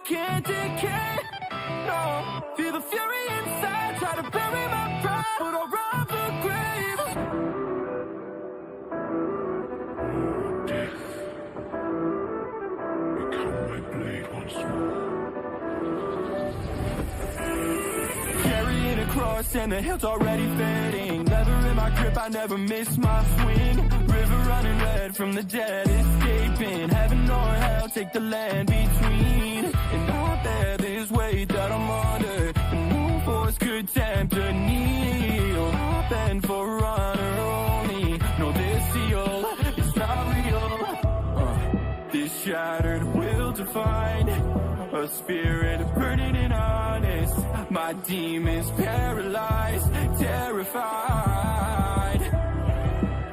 can't decay. No, feel the fury inside, try to bury my pride, but I'll rob the grave. Death, become my blade once more. Carrying a cross and the hilt's already fading. Leather in my grip, I never miss my swing. River running red from the dead, escaping. Heaven or hell, take the land between. And I bear this weight that I'm under, and no force could tempt a kneel. I bend for honor only, no this seal, it's not real. This shattered will define a spirit burning and honest. My demons paralyzed, terrified.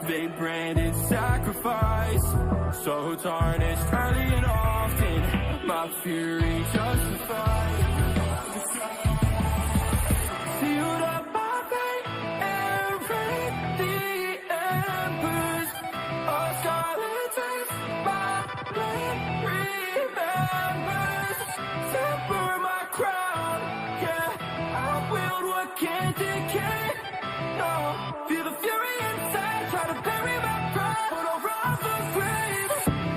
They branded sacrifice, so tarnished early and often. My fury justified. Sealed up my fate and read the embers of scarlet taste. My blade remembers. Temper my crown, yeah. I wield what can't decay. No, feel the fury inside, try to bury my pride, but I'll rob the grave.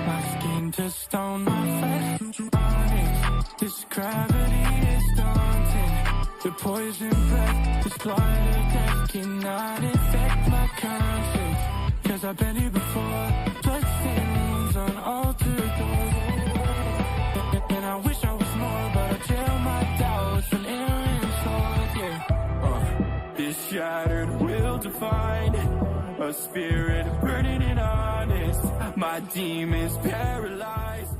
My skin to stone, my flesh to onyx. This gravity is daunting. The poison breath, this blight of death cannot infect my conscience. Cause I've been here before, bloodstained wounds on altered doors. And I wish I was more, but I jail my doubts an errant sword, yeah. This shattered will define a spirit burning and honest. My demons paralyzed.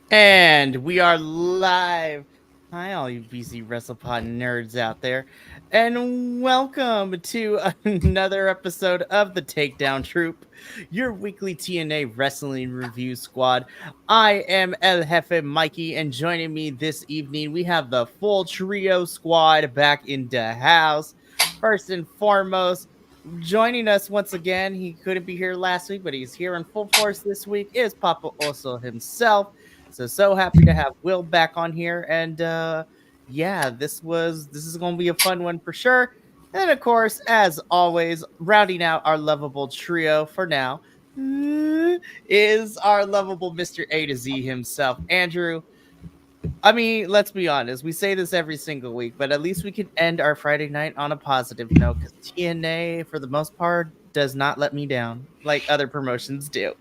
And we are live. Hi, all you BC WrestlePod nerds out there. And welcome to another episode of the Takedown Troupe, your weekly TNA Wrestling Review Squad. I am El Jefe Mikey, and joining me this evening, we have the full trio squad back in the house. First and foremost, joining us once again, he couldn't be here last week, but he's here in full force this week, is Papa Oso himself. So happy to have Will back on here, and yeah, this is going to be a fun one for sure. And of course, as always, rounding out our lovable trio for now is our lovable Mr. A to Z himself, Andrew. I mean, let's be honest, we say this every single week, but at least we can end our Friday night on a positive note, because TNA, for the most part, does not let me down like other promotions do.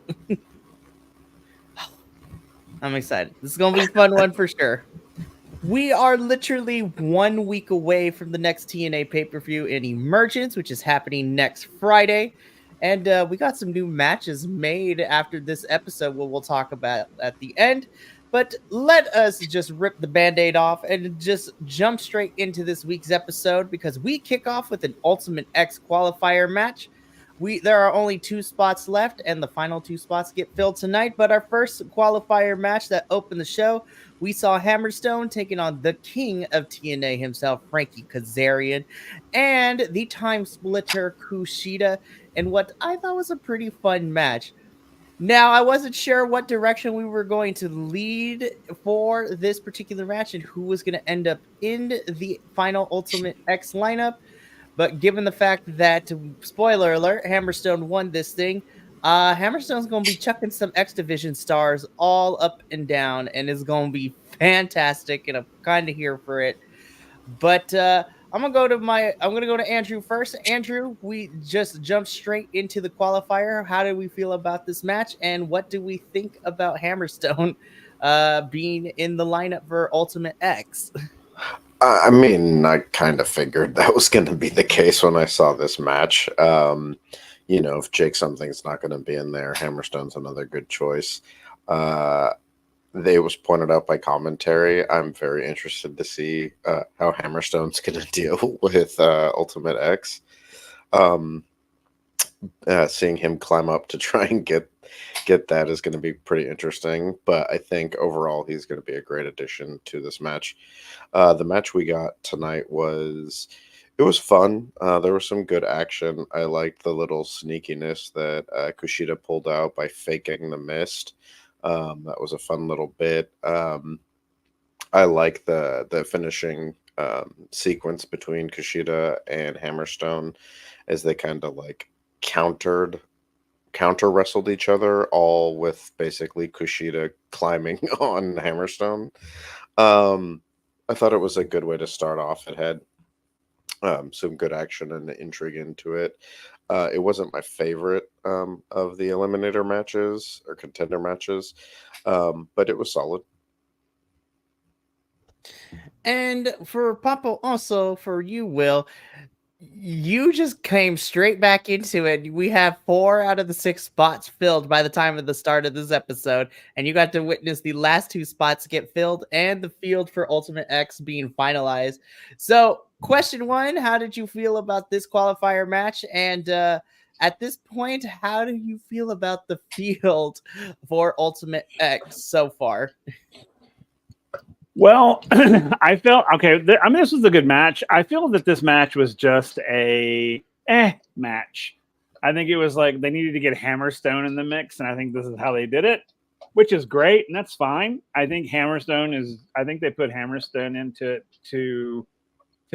I'm excited. This is going to be a fun one for sure. We are literally 1 week away from the next TNA pay-per-view in Emergence, which is happening next Friday. And we got some new matches made after this episode, what we'll talk about at the end. But let us just rip the Band-Aid off and just jump straight into this week's episode, because we kick off with an Ultimate X qualifier match. There are only 2 spots left, and the final 2 spots get filled tonight. But our first qualifier match that opened the show we saw Hammerstone taking on the king of TNA himself, Frankie Kazarian, and the time splitter Kushida, in what I thought was a pretty fun match. Now, I wasn't sure what direction we were going to lead for this particular match and who was going to end up in the final Ultimate X lineup. But given the fact that, spoiler alert, Hammerstone won this thing, Hammerstone's going to be chucking some X Division stars all up and down, and it's going to be fantastic, and I'm kind of here for it. But I'm gonna go to Andrew first. Andrew, we just jumped straight into the qualifier. How did we feel about this match, and what do we think about Hammerstone being in the lineup for Ultimate X? I mean, I kind of figured that was going to be the case when I saw this match. If Jake something's not going to be in there, Hammerstone's another good choice. They was pointed out by commentary. I'm very interested to see how Hammerstone's going to deal with Ultimate X. Seeing him climb up to try and get that is going to be pretty interesting. But I think overall he's going to be a great addition to this match. The match we got tonight was fun. There was some good action. I liked the little sneakiness that Kushida pulled out by faking the mist. That was a fun little bit. I like the finishing sequence between Kushida and Hammerstone as they kind of like counter wrestled each other, all with basically Kushida climbing on Hammerstone. I thought it was a good way to start off. It had some good action and intrigue into it. It wasn't my favorite of the eliminator matches or contender matches, but it was solid. And for Papa, also for you, Will, you just came straight back into it. We have 4 out of the 6 spots filled by the time of the start of this episode, and you got to witness the last 2 spots get filled and the field for Ultimate X being finalized. So, question 1, how did you feel about this qualifier match? And at this point, how do you feel about the field for Ultimate X so far? Well, I felt okay. This was a good match. I feel that this match was just a match. I think it was like they needed to get Hammerstone in the mix, and I think this is how they did it, which is great, and that's fine. I think I think they put Hammerstone into it to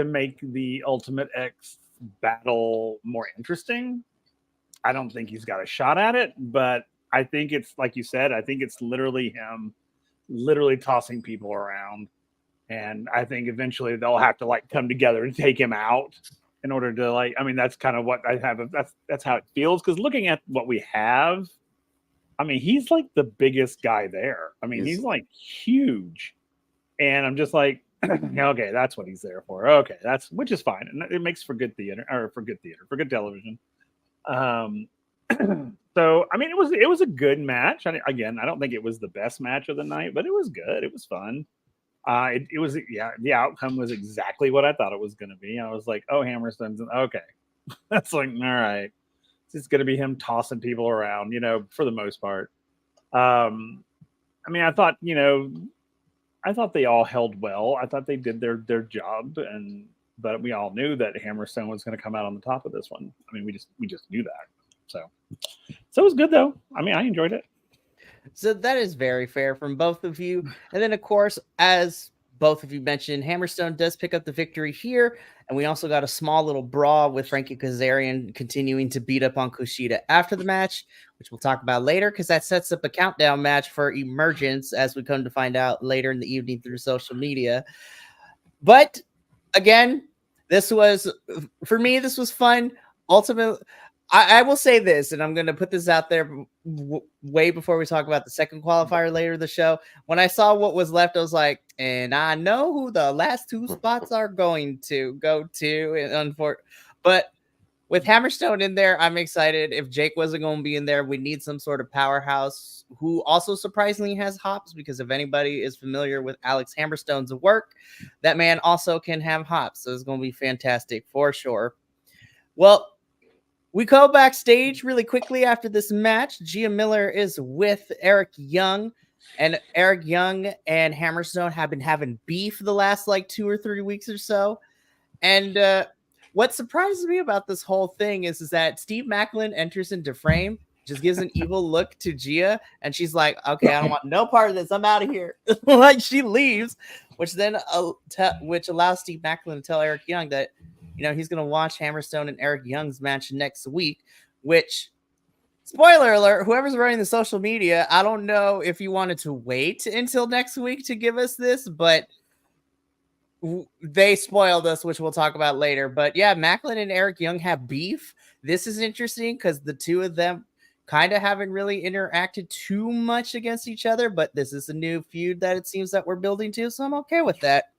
make the Ultimate X battle more interesting. I don't think he's got a shot at it, but I think it's like you said. I think it's literally him. Literally tossing people around, and I think eventually they'll have to like come together and take him out in order to like. I mean, that's kind of what I have. That's how it feels, because looking at what we have, I mean, he's like the biggest guy there. I mean, he's like huge, and I'm just like, okay, that's what he's there for. Okay, which is fine, and it makes for good theater or for good television. So, I mean, it was a good match. Again, I don't think it was the best match of the night, but it was good. It was fun. It was, the outcome was exactly what I thought it was going to be. I was like, oh, Hammerstone's okay. That's like, all right. It's going to be him tossing people around, for the most part. I mean, I thought they all held well. I thought they did their job, but we all knew that Hammerstone was going to come out on the top of this one. I mean, we just knew that. So it was good, though. I mean, I enjoyed it. So that is very fair from both of you. And then, of course, as both of you mentioned, Hammerstone does pick up the victory here. And we also got a small little brawl with Frankie Kazarian continuing to beat up on Kushida after the match, which we'll talk about later, because that sets up a countdown match for Emergence, as we come to find out later in the evening through social media. But again, for me, this was fun. Ultimately, I will say this, and I'm going to put this out there way before we talk about the second qualifier later in the show. When I saw what was left, I was like, and I know who the last 2 spots are going to go to. But with Hammerstone in there, I'm excited. If Jake wasn't going to be in there, we need some sort of powerhouse who also surprisingly has hops, because if anybody is familiar with Alex Hammerstone's work, that man also can have hops. So it's going to be fantastic for sure. Well, we go backstage really quickly after this match. Gia Miller is with Eric Young And Eric Young and Hammerstone have been having beef the last like 2 or 3 weeks or so. And what surprises me about this whole thing is that Steve Macklin enters into frame, just gives an evil look to Gia, and she's like, "Okay, I don't want no part of this. I'm out of here." Like she leaves, which then which allows Steve Macklin to tell Eric Young that he's going to watch Hammerstone and Eric Young's match next week. Which, spoiler alert, whoever's running the social media, I don't know if you wanted to wait until next week to give us this, but they spoiled us, which we'll talk about later. But yeah, Macklin and Eric Young have beef. This is interesting because the two of them kind of haven't really interacted too much against each other, but this is a new feud that it seems that we're building to, so I'm okay with that.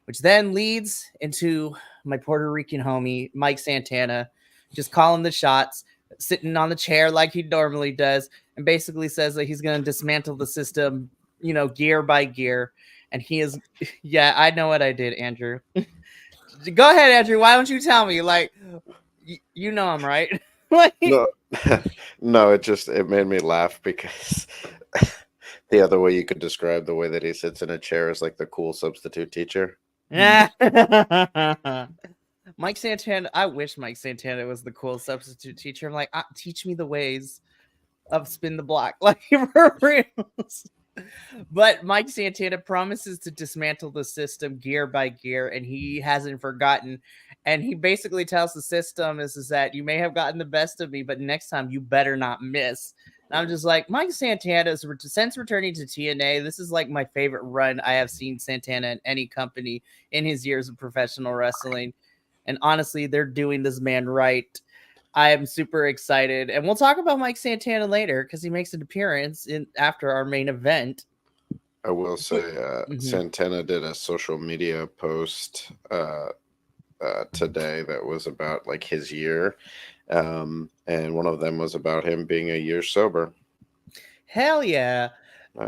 Which then leads into my Puerto Rican homie, Mike Santana, just calling the shots, sitting on the chair like he normally does, and basically says that he's going to dismantle the system, gear by gear. And he is, yeah, I know what I did, Andrew. Go ahead, Andrew. Why don't you tell me? Like, you know I'm right. Like, No, no, it made me laugh because the other way you could describe the way that he sits in a chair is like the cool substitute teacher. yeah. Mike Santana, I wish Mike Santana was the cool substitute teacher. I'm like, teach me the ways of spin the block. Like, for reals. But Mike Santana promises to dismantle the system gear by gear, and he hasn't forgotten. And he basically tells the system is that you may have gotten the best of me, but next time you better not miss. And I'm just like, Mike Santana, since returning to TNA, this is like my favorite run I have seen Santana in any company in his years of professional wrestling. And honestly, they're doing this man right. I am super excited, and we'll talk about Mike Santana later because he makes an appearance after our main event. I will say, Santana did a social media post today that was about like his year, and one of them was about him being a year sober. Hell yeah.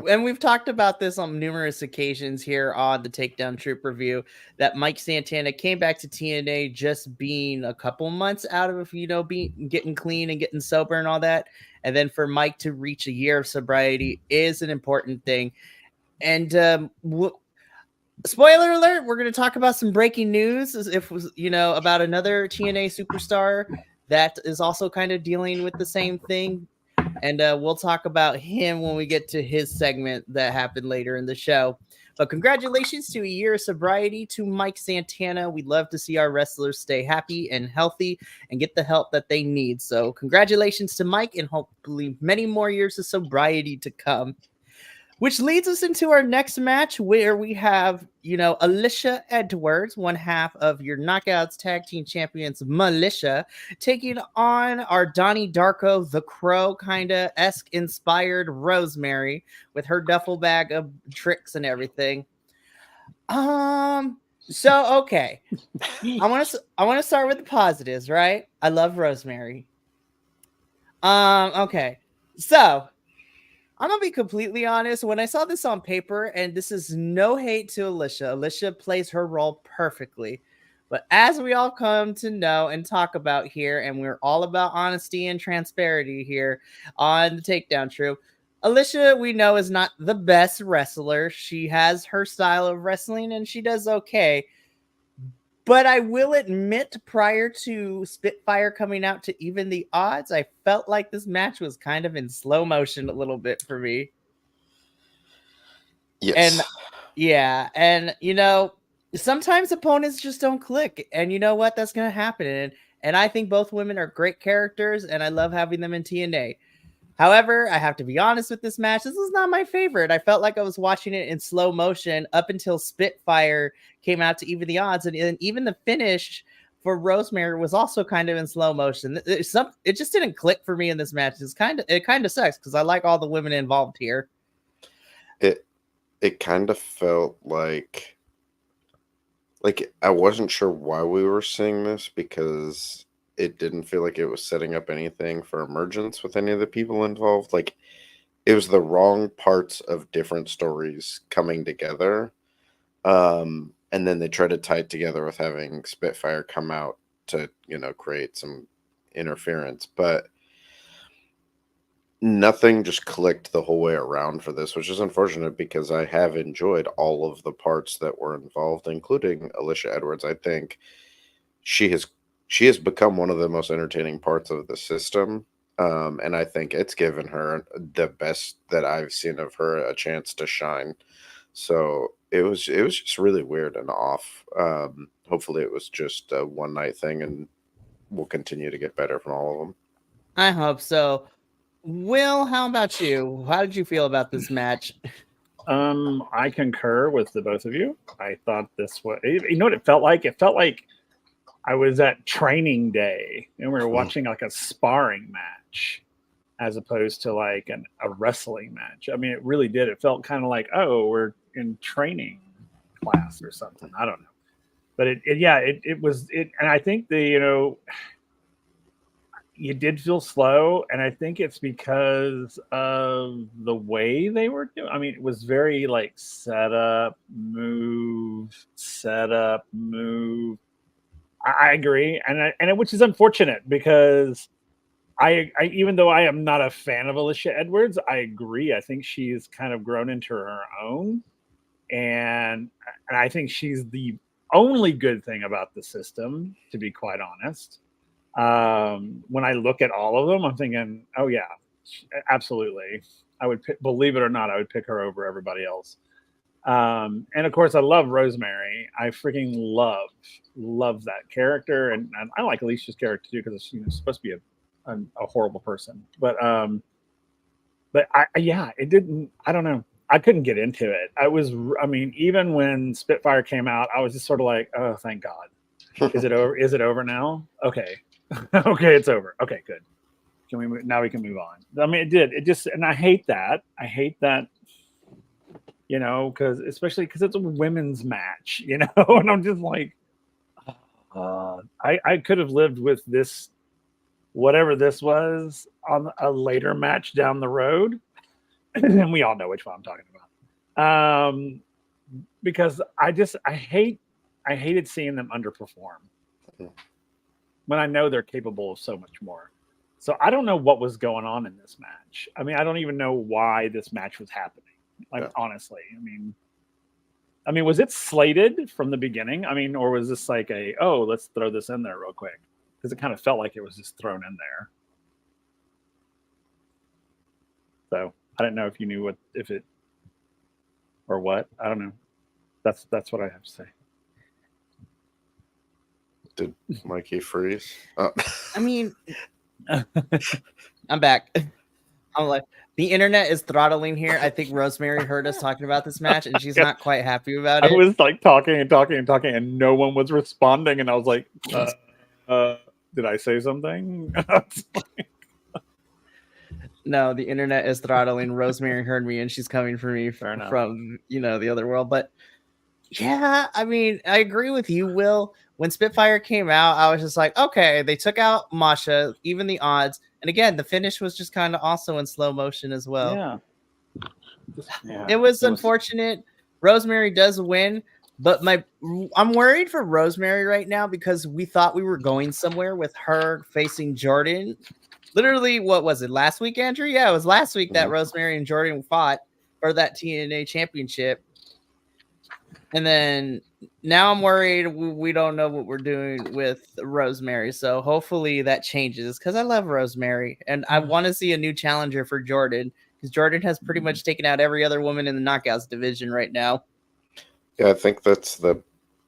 And we've talked about this on numerous occasions here on the Takedown Troupe review that Mike Santana came back to TNA just being a couple months out of, getting clean and getting sober and all that. And then for Mike to reach a year of sobriety is an important thing. And spoiler alert, we're going to talk about some breaking news about another TNA superstar that is also kind of dealing with the same thing. And we'll talk about him when we get to his segment that happened later in the show. But congratulations to a year of sobriety to Mike Santana. We'd love to see our wrestlers stay happy and healthy and get the help that they need. So congratulations to Mike, and hopefully many more years of sobriety to come. Which leads us into our next match, where we have, Alicia Edwards, one half of your Knockouts Tag Team Champions, Militia, taking on our Donnie Darko, the Crow kind of esque inspired Rosemary with her duffel bag of tricks and everything. So okay, I want to start with the positives, right? I love Rosemary. Okay, so I'm going to be completely honest. When I saw this on paper, and this is no hate to Alicia, Alicia plays her role perfectly. But as we all come to know and talk about here, and we're all about honesty and transparency here on the Takedown Troupe, Alicia, we know, is not the best wrestler. She has her style of wrestling, and she does okay. But I will admit, prior to Spitfire coming out to even the odds, I felt like this match was kind of in slow motion a little bit for me. Yes. And yeah, and sometimes opponents just don't click, and you know what? That's going to happen. And I think both women are great characters, and I love having them in TNA. However, I have to be honest with this match. This is not my favorite. I felt like I was watching it in slow motion up until Spitfire came out to even the odds. And even the finish for Rosemary was also kind of in slow motion. It just didn't click for me in this match. It kind of sucks because I like all the women involved here. It kind of felt like I wasn't sure why we were seeing this, because it didn't feel like it was setting up anything for emergence with any of the people involved. Like, it was the wrong parts of different stories coming together. And then they tried to tie it together with having Spitfire come out to, create some interference. But nothing just clicked the whole way around for this, which is unfortunate because I have enjoyed all of the parts that were involved, including Alicia Edwards. I think she has become one of the most entertaining parts of the system. And I think it's given her the best that I've seen of her a chance to shine. So it was just really weird and off. Hopefully it was just a one night thing, and we'll continue to get better from all of them. I hope so. Will, how about you? How did you feel about this match? I concur with the both of you. I thought this was, you know what it felt like? It felt like I was at training day and we were watching like a sparring match as opposed to like a wrestling match. I mean, it really did. It felt kind of like, oh, we're in training class or something. I don't know. But it was, and I think you did feel slow, and I think it's because of the way they were doing. I mean, it was very like set up, move. I agree, and which is unfortunate because I even though I am not a fan of Alicia Edwards, I agree. I think she's kind of grown into her own, and I think she's the only good thing about the system, to be quite honest. When I look at all of them, I'm thinking, oh yeah, absolutely. I would believe it or not, I would pick her over everybody else. And of course I love Rosemary. I freaking love that character. And I like Alicia's character too, because it's supposed to be a horrible person, but it didn't, I don't know. I couldn't get into it. Even when Spitfire came out, I was just sort of like, oh, thank God. Is it over? Is it over now? Okay. Okay, it's over. Okay, good. Can we move? Now we can move on. I mean, it did. It just, and I hate that. Because especially because it's a women's match, and I'm just like, I could have lived with this, whatever this was, on a later match down the road, and we all know which one I'm talking about. Because I hated seeing them underperform. When I know they're capable of so much more. So I don't know what was going on in this match. I mean, I don't even know why this match was happening. Honestly, I mean, was it slated from the beginning? I mean, or was this like let's throw this in there real quick? Because it kind of felt like it was just thrown in there. So I don't know if you knew or what. I don't know. That's what I have to say. Did Mikey freeze? I mean, I'm back. I'm like, the internet is throttling here. I think Rosemary heard us talking about this match, and she's not quite happy about it. I was like talking, and no one was responding, and I was like, did I say something? No, the internet is throttling. Rosemary heard me, and she's coming for me from the other world. But yeah, I mean, I agree with you, Will. When Spitfire came out, I was just like, okay, they took out Masha, even the odds. And again, the finish was just kind of also in slow motion as well. Yeah. It was unfortunate. Rosemary does win, but I'm worried for Rosemary right now because we thought we were going somewhere with her facing Jordan. Literally, what was it, last week, Andrew? Yeah, it was last week that Rosemary and Jordan fought for that TNA championship. And then now I'm worried we don't know what we're doing with Rosemary. So hopefully that changes because I love Rosemary. And I want to see a new challenger for Jordan because Jordan has pretty much taken out every other woman in the knockouts division right now. Yeah, I think that's the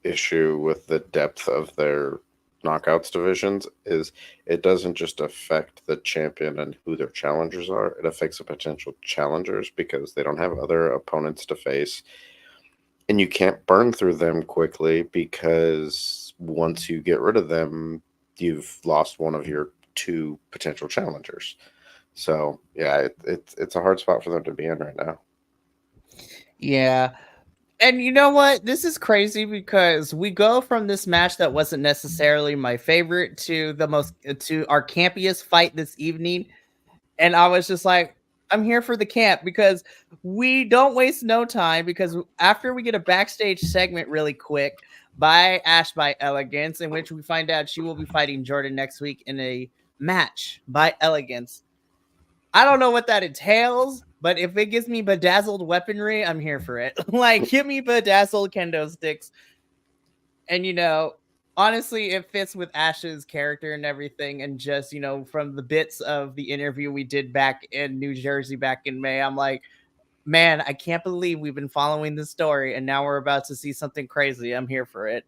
issue with the depth of their knockouts divisions is it doesn't just affect the champion and who their challengers are. It affects the potential challengers because they don't have other opponents to face. And you can't burn through them quickly because once you get rid of them, you've lost one of your two potential challengers. So, yeah, it's a hard spot for them to be in right now. Yeah. And you know what? This is crazy because we go from this match that wasn't necessarily my favorite to our campiest fight this evening. And I was just like, I'm here for the camp because we don't waste no time because after we get a backstage segment really quick by Ash by Elegance in which we find out she will be fighting Jordan next week in a match by Elegance. I don't know what that entails, but if it gives me bedazzled weaponry, I'm here for it. Like, give me bedazzled kendo sticks. And, honestly, it fits with Ash's character and everything. And just, from the bits of the interview we did back in New Jersey back in May, I'm like, man, I can't believe we've been following this story and now we're about to see something crazy. I'm here for it.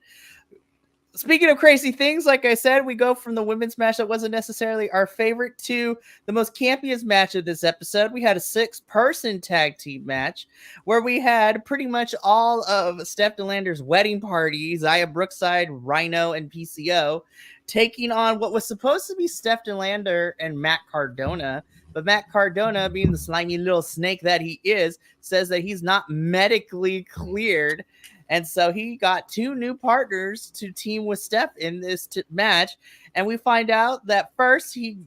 Speaking of crazy things, like I said, we go from the women's match that wasn't necessarily our favorite to the most campiest match of this episode. We had a 6-person tag team match where we had pretty much all of Steph DeLander's wedding party, Zaya Brookside, Rhino, and PCO, taking on what was supposed to be Steph DeLander and Matt Cardona. But Matt Cardona, being the slimy little snake that he is, says that he's not medically cleared. And so he got 2 new partners to team with Steph in this match. And we find out that first he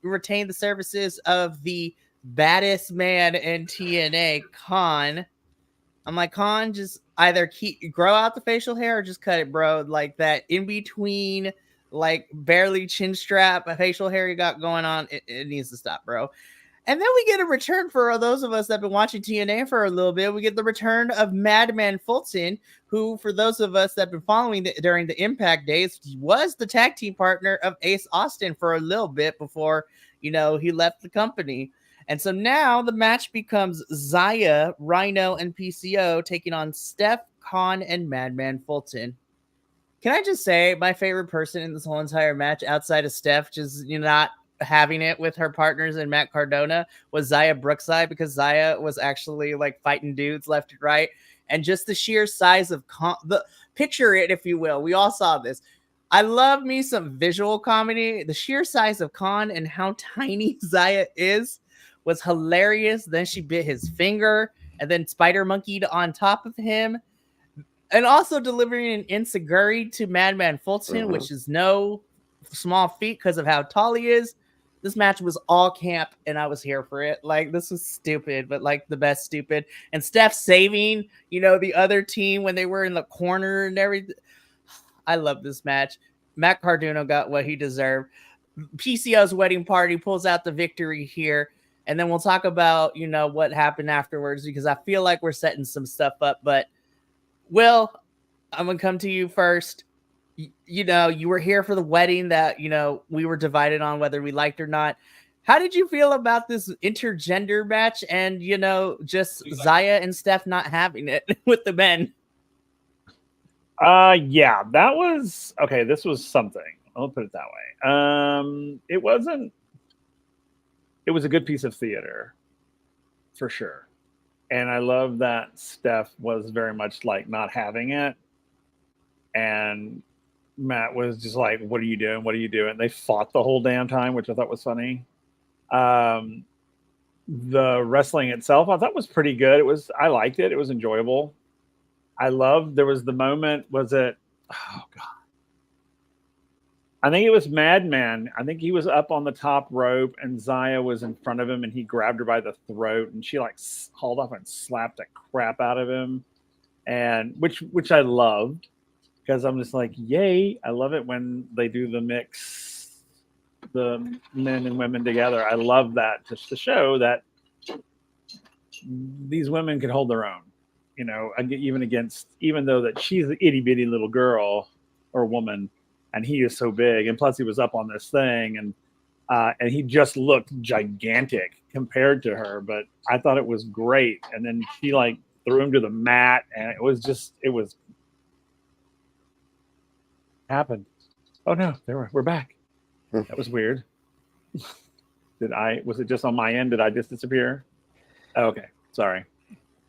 retained the services of the baddest man in TNA, Khan. I'm like, Khan, just either grow out the facial hair or just cut it, bro. Like that in between, like barely chin strap facial hair you got going on, it needs to stop, bro. And then we get a return for those of us that have been watching TNA for a little bit. We get the return of Madman Fulton, who, for those of us that have been following during the Impact days, was the tag team partner of Ace Austin for a little bit before, he left the company. And so now the match becomes Zaya, Rhino, and PCO taking on Steph, Khan, and Madman Fulton. Can I just say my favorite person in this whole entire match outside of Steph, just not having it with her partners and Matt Cardona, was Zaya Brookside, because Zaya was actually like fighting dudes left and right. And just the sheer size of picture it, if you will. We all saw this. I love me some visual comedy. The sheer size of Khan and how tiny Zaya is was hilarious. Then she bit his finger and then spider monkeyed on top of him. And also delivering an enziguri to Madman Fulton, which is no small feat because of how tall he is. This match was all camp, and I was here for it. Like, this was stupid, but like the best stupid. And Steph saving, the other team when they were in the corner and everything. I love this match. Matt Cardona got what he deserved. PCO's wedding party pulls out the victory here. And then we'll talk about, what happened afterwards, because I feel like we're setting some stuff up. But, Will, I'm going to come to you first. You were here for the wedding that, we were divided on whether we liked or not. How did you feel about this intergender match and, just Zaya and Steph not having it with the men? Yeah, that was okay. This was something. I'll put it that way. It was a good piece of theater for sure. And I love that Steph was very much like not having it. And Matt was just like, what are you doing? What are you doing? They fought the whole damn time, which I thought was funny. The wrestling itself, I thought was pretty good. I liked it. It was enjoyable. There was the moment, oh God. I think it was Madman. I think he was up on the top rope and Zaya was in front of him and he grabbed her by the throat and she like hauled off and slapped the crap out of him. And which I loved. Because I'm just like, yay. I love it when they do the mix, the men and women together. I love that, just to show that these women can hold their own, even though that she's an itty bitty little girl or woman and he is so big. And plus he was up on this thing and he just looked gigantic compared to her, but I thought it was great. And then she like threw him to the mat and it was happened. Oh no, we're back. That was weird. Was it just on my end? Did I just disappear? Oh, okay, sorry.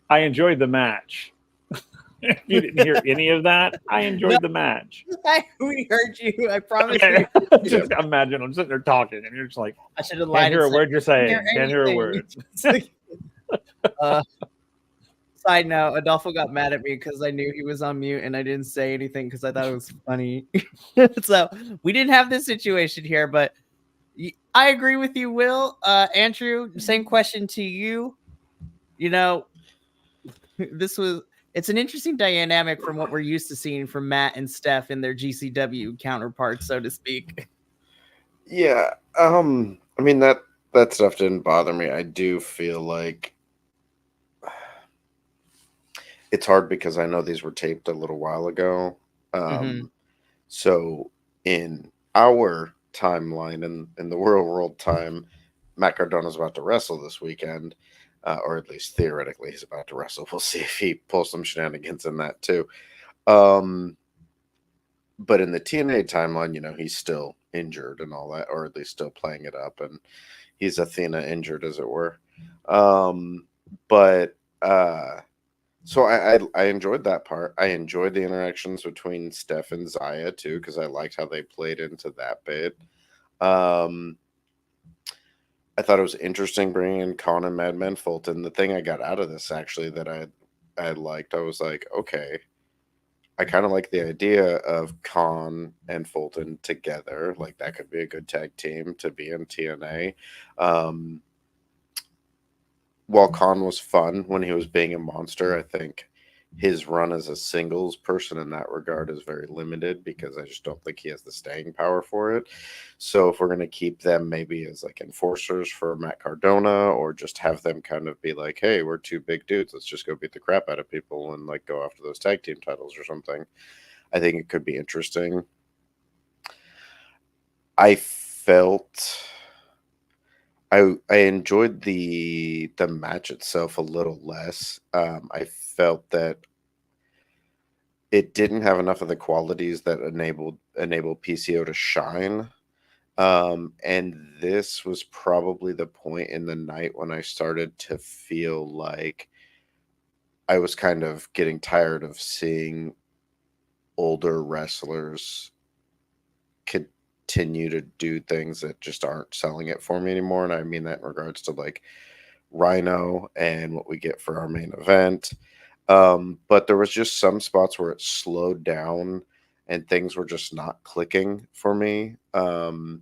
I enjoyed the match. If you didn't hear any of that, I enjoyed the match. We heard you. I promise Okay. you. Just imagine I'm sitting there talking and you're just like, I should have lied. Can't hear a word you're saying. Can't hear a word. Side note, Adolfo got mad at me because I knew he was on mute and I didn't say anything because I thought it was funny. So we didn't have this situation here, but I agree with you, Will. Andrew, same question to you. It's an interesting dynamic from what we're used to seeing from Matt and Steph and their GCW counterparts, so to speak. Yeah. I mean, that that stuff didn't bother me. I do feel like it's hard because I know these were taped a little while ago. Mhm. So in our timeline, in the real world time, Matt Cardona's about to wrestle this weekend, or at least theoretically he's about to wrestle. We'll see if he pulls some shenanigans in that too. But in the TNA timeline, he's still injured and all that, or at least still playing it up, and he's Athena injured, as it were. But so I enjoyed that part. I enjoyed the interactions between Steph and Zaya too, because I liked how they played into that bit. I thought it was interesting bringing in Khan and Madman Fulton. The thing I got out of this actually that I liked, I was like, okay, I kind of like the idea of Khan and Fulton together. Like that could be a good tag team to be in TNA. While Khan was fun when he was being a monster, I think his run as a singles person in that regard is very limited because I just don't think he has the staying power for it. So if we're going to keep them maybe as like enforcers for Matt Cardona, or just have them kind of be like, hey, we're two big dudes, let's just go beat the crap out of people and like go after those tag team titles or something, I think it could be interesting. I felt I enjoyed the match itself a little less. I felt that it didn't have enough of the qualities that enable PCO to shine. And this was probably the point in the night when I started to feel like I was kind of getting tired of seeing older wrestlers continue to do things that just aren't selling it for me anymore. And I mean that in regards to like Rhino and what we get for our main event. But there was just some spots where it slowed down and things were just not clicking for me. And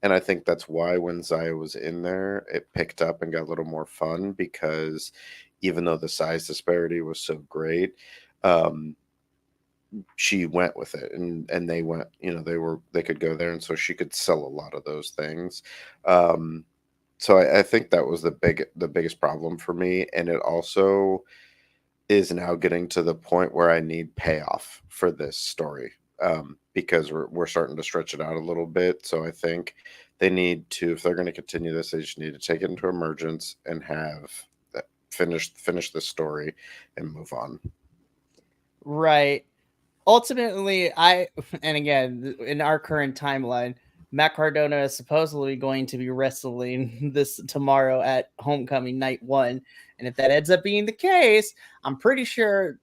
I think that's why when Zaya was in there, it picked up and got a little more fun, because even though the size disparity was so great, she went with it, and they went, they could go there, and so she could sell a lot of those things. So I think that was the biggest problem for me, and it also is now getting to the point where I need payoff for this story, because we're starting to stretch it out a little bit. So I think they need to, if they're going to continue this, they just need to take it into Emergence and have finish the story and move on. Right. Ultimately, and again, in our current timeline, Matt Cardona is supposedly going to be wrestling this tomorrow at Homecoming Night 1. And if that ends up being the case, I'm pretty sure,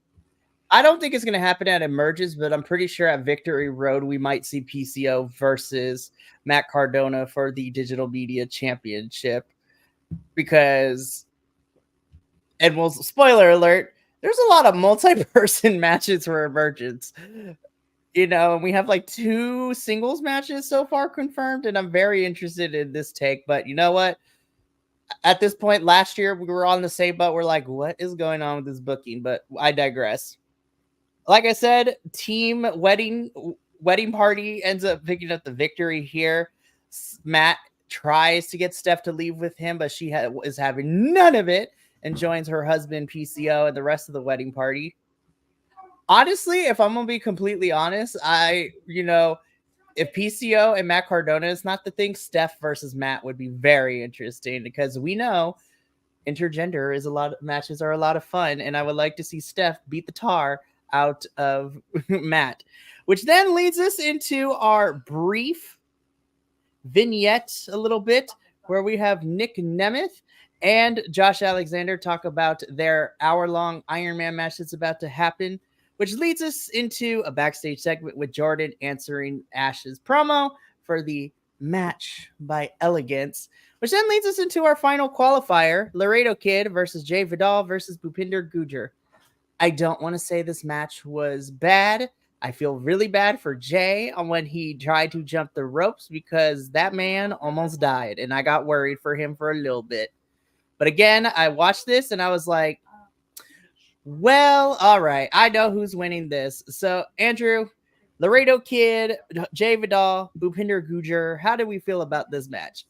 I don't think it's going to happen at Emerges, but I'm pretty sure at Victory Road, we might see PCO versus Matt Cardona for the Digital Media Championship. Because, and well, spoiler alert, there's a lot of multi-person matches for Emergence. And we have like 2 singles matches so far confirmed, and I'm very interested in this take. But you know what? At this point, last year, we were on the same boat. We're like, what is going on with this booking? But I digress. Like I said, team wedding party ends up picking up the victory here. Matt tries to get Steph to leave with him, but she is having none of it and joins her husband PCO and the rest of the wedding party. Honestly, if I'm gonna be completely honest, if PCO and Matt Cardona is not the thing, Steph versus Matt would be very interesting, because we know intergender matches are a lot of fun, and I would like to see Steph beat the tar out of Matt, which then leads us into our brief vignette a little bit, where we have Nick Nemeth and Josh Alexander talk about their hour-long Iron Man match that's about to happen, which leads us into a backstage segment with Jordan answering Ash's promo for the match by Elegance, which then leads us into our final qualifier, Laredo Kid versus Jay Vidal versus Bhupinder Gujjar. I don't want to say this match was bad. I feel really bad for Jay on when he tried to jump the ropes, because that man almost died, and I got worried for him for a little bit. But again, I watched this and I was like, well, all right, I know who's winning this. So, Andrew, Laredo Kid, Jay Vidal, Bhupinder Gujjar, how do we feel about this match?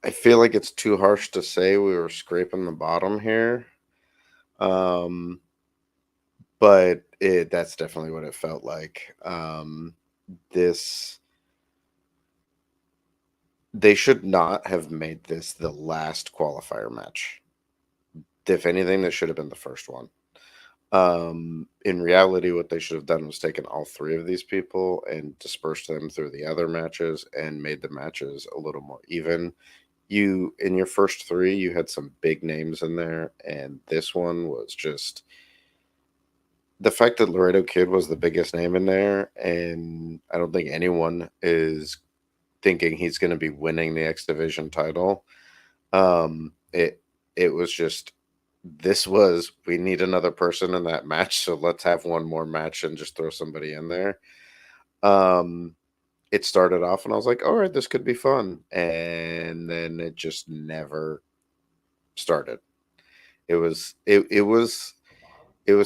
I feel like it's too harsh to say we were scraping the bottom here. But that's definitely what it felt like. They should not have made this the last qualifier match. If anything, this should have been the first one. In reality, what they should have done was taken all three of these people and dispersed them through the other matches and made the matches a little more even. In your first three, you had some big names in there, and this one was just the fact that Laredo Kid was the biggest name in there, and I don't think anyone is thinking he's going to be winning the X Division title. It was just, we need another person in that match, so let's have one more match and just throw somebody in there. It started off and I was like, all right, this could be fun. And then it just never started. It was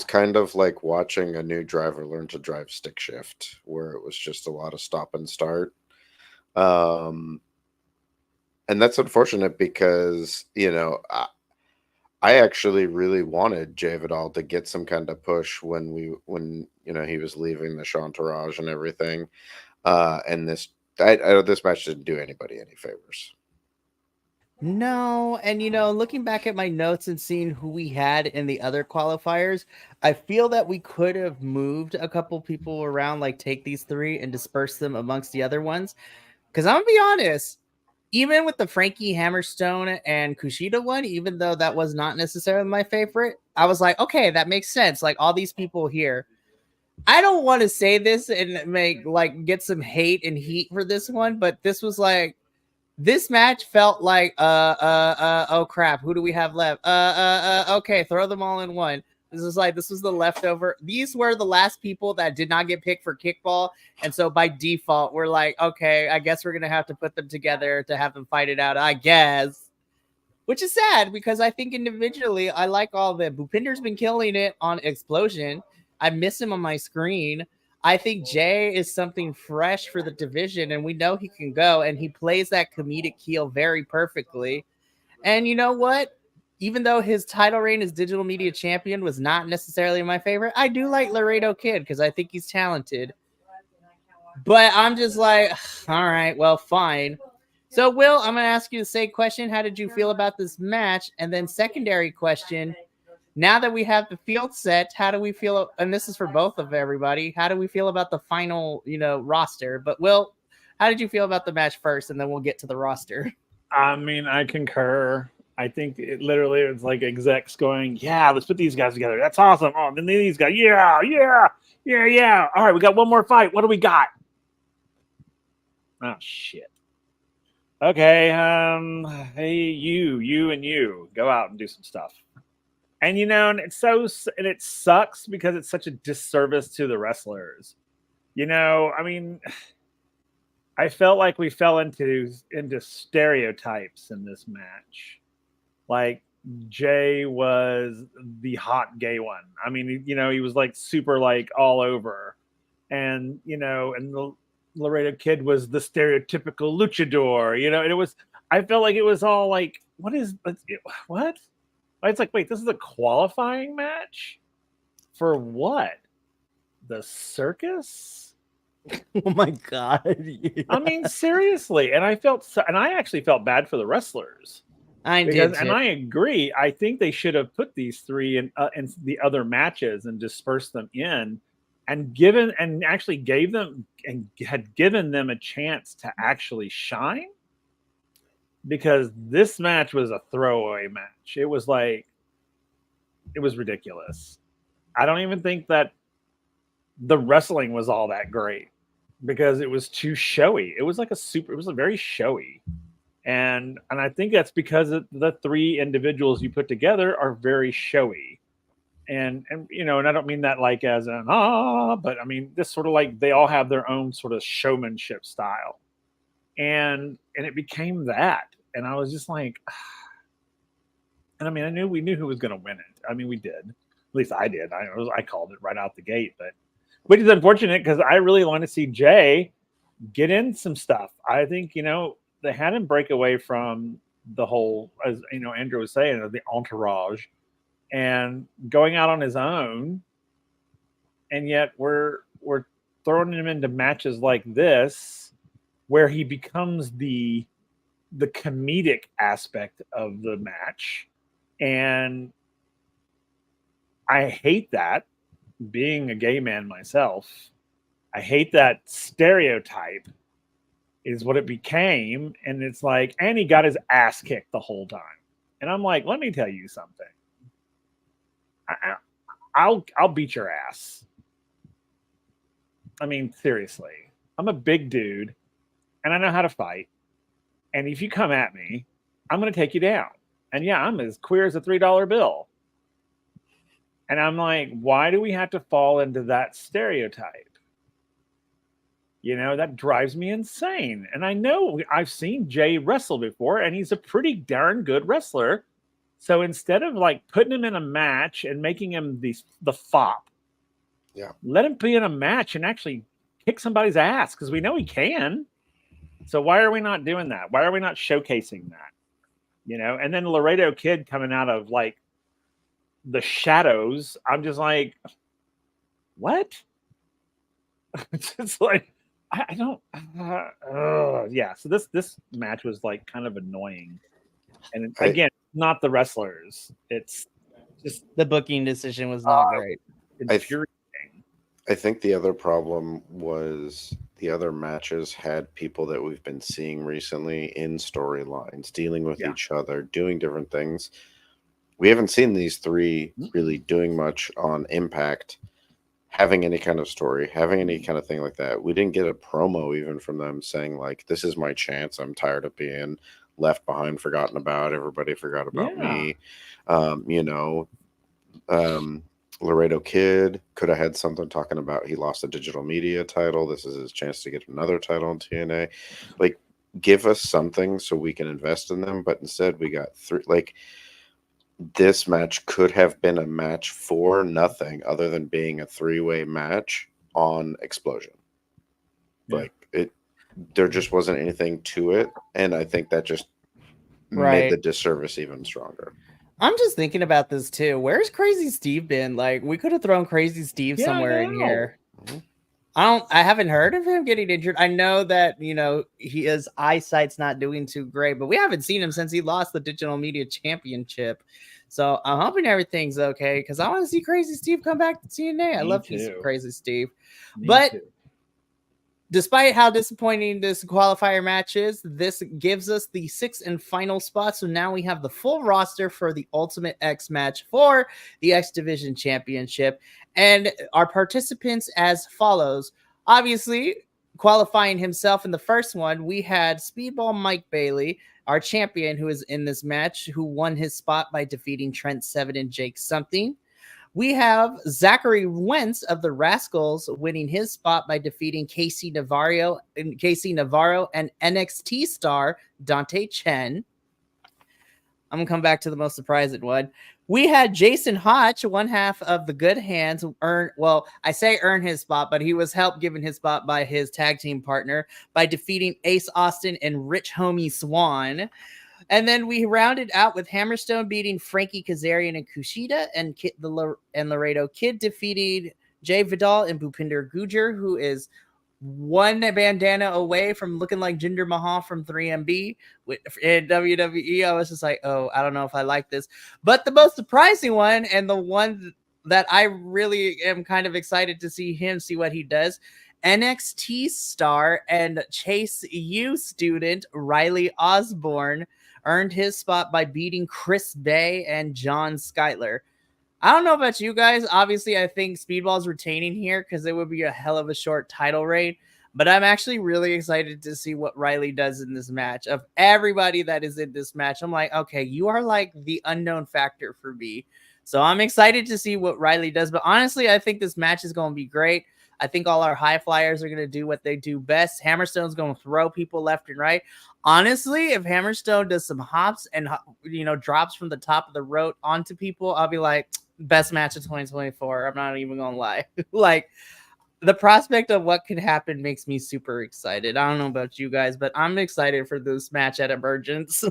kind of like watching a new driver learn to drive stick shift, where it was just a lot of stop and start. And that's unfortunate because, I actually really wanted Jay Vidal to get some kind of push when he was leaving the Chantourage and everything. And this match didn't do anybody any favors. No, and looking back at my notes and seeing who we had in the other qualifiers, I feel that we could have moved a couple people around, like take these three and disperse them amongst the other ones. Because I'm gonna be honest, even with the Frankie Hammerstone and Kushida one, even though that was not necessarily my favorite, I was like, okay, that makes sense. Like all these people here. I don't want to say this and get some hate and heat for this one, but this was like, this match felt like oh crap, who do we have left? Okay, throw them all in one. This was the leftover. These were the last people that did not get picked for kickball, and so by default we're like, okay, I guess we're gonna have to put them together to have them fight it out, I guess. Which is sad because I think individually I like all of them. Bhupinder's been killing it on Explosion. I miss him on my screen. I think Jay is something fresh for the division, and we know he can go, and he plays that comedic heel very perfectly. And you know what? Even though his title reign as Digital Media Champion was not necessarily my favorite, I do like Laredo Kid because I think he's talented. But I'm just like, all right, well, fine. So, Will, I'm going to ask you the same question. How did you feel about this match? And then secondary question, now that we have the field set, how do we feel? And this is for both of everybody. How do we feel about the final, roster? But Will, how did you feel about the match first? And then we'll get to the roster. I mean, I concur. I think it literally was like execs going, yeah, let's put these guys together. That's awesome. Oh, then these guys, yeah. All right, we got one more fight. What do we got? Oh, shit. Okay, hey, you go out and do some stuff. And and it sucks because it's such a disservice to the wrestlers. I mean, I felt like we fell into stereotypes in this match. Like Jay was the hot gay one. I mean, he was like super like all over, and and the Laredo Kid was the stereotypical luchador. And it was. I felt like it was all like, what? It's like, wait, this is a qualifying match for what? The circus? Oh my god! Yeah. I mean, seriously. And I actually felt bad for the wrestlers. I did too. And I agree. I think they should have put these three in the other matches and dispersed them in, and had given them a chance to actually shine. Because this match was a throwaway match. It was ridiculous. I don't even think that the wrestling was all that great because it was too showy. It was very showy. And I think that's because the three individuals you put together are very showy. And and I don't mean that like as an but I mean this sort of like they all have their own sort of showmanship style. And it became that. And I was just like, and I mean, we knew who was going to win it. I mean, we did. At least I did. I called it right out the gate, but which is unfortunate because I really want to see Jay get in some stuff. I think, they had him break away from the whole, as you know, Andrew was saying, the entourage, and going out on his own, and yet we're throwing him into matches like this where he becomes the comedic aspect of the match, and I hate that. Being a gay man myself, I hate that stereotype is what it became. And it's like, and he got his ass kicked the whole time. And I'm like, let me tell you something. I'll beat your ass. I mean, seriously, I'm a big dude and I know how to fight. And if you come at me, I'm going to take you down. And yeah, I'm as queer as a $3 bill. And I'm like, why do we have to fall into that stereotype? You know, that drives me insane. And I know I've seen Jay wrestle before, and he's a pretty darn good wrestler. So instead of like putting him in a match and making him the fop, let him be in a match and actually kick somebody's ass, because we know he can. So why are we not doing that? Why are we not showcasing that? You know, and then Laredo Kid coming out of like the shadows, I'm just like, what? It's just like, I don't yeah. So this match was like kind of annoying, and again, not the wrestlers, it's just the booking decision was not great. Infuriating. I think the other problem was the other matches had people that we've been seeing recently in storylines, dealing with each other, doing different things. We haven't seen these three really doing much on Impact, having any kind of story, having any kind of thing like that. We didn't get a promo even from them saying, like, this is my chance. I'm tired of being left behind, forgotten about. Everybody forgot about me. Laredo Kid could have had something talking about he lost a digital media title. This is his chance to get another title in TNA. Like, give us something so we can invest in them. But instead we got three, like, this match could have been a match for nothing other than being a three-way match on Explosion. Like, there just wasn't anything to it, and I think that just made the disservice even stronger. I'm just thinking about this too. Where's Crazy Steve been? Like, we could have thrown Crazy Steve somewhere in here. I haven't heard of him getting injured. I know that, you know, his eyesight's not doing too great, but we haven't seen him since he lost the Digital Media Championship. So I'm hoping everything's okay, because I want to see Crazy Steve come back to TNA. I love Crazy Steve. But despite how disappointing this qualifier match is, this gives us the sixth and final spot. So now we have the full roster for the Ultimate X match for the X Division Championship. And our participants as follows. Obviously, qualifying himself in the first one, we had Speedball Mike Bailey, our champion, who is in this match, who won his spot by defeating Trent Seven and Jake Something. We have Zachary Wentz of the Rascals winning his spot by defeating Casey Navarro and NXT star Dante Chen. I'm going to come back to the most surprising one. We had Jason Hotch, one half of the Good Hands, earn his spot, but he was helped given his spot by his tag team partner by defeating Ace Austin and Rich Homie Swan. And then we rounded out with Hammerstone beating Frankie Kazarian and Kushida, and Laredo Kid defeated Jay Vidal and Bhupinder Gujjar, who is one bandana away from looking like Jinder Mahal from 3MB in WWE. I was just like, oh, I don't know if I like this. But the most surprising one, and the one that I really am kind of excited to see what he does, NXT star and Chase U student Riley Osborne earned his spot by beating Chris Bay and John Skyler. I don't know about you guys. Obviously, I think Speedball's retaining here because it would be a hell of a short title reign. But I'm actually really excited to see what Riley does in this match. Of everybody that is in this match, I'm like, okay, you are like the unknown factor for me. So I'm excited to see what Riley does. But honestly, I think this match is going to be great. I think all our high flyers are going to do what they do best. Hammerstone's going to throw people left and right. Honestly, if Hammerstone does some hops and, you know, drops from the top of the rope onto people, I'll be like, best match of 2024. I'm not even going to lie. Like, the prospect of what could happen makes me super excited. I don't know about you guys, but I'm excited for this match at Emergence.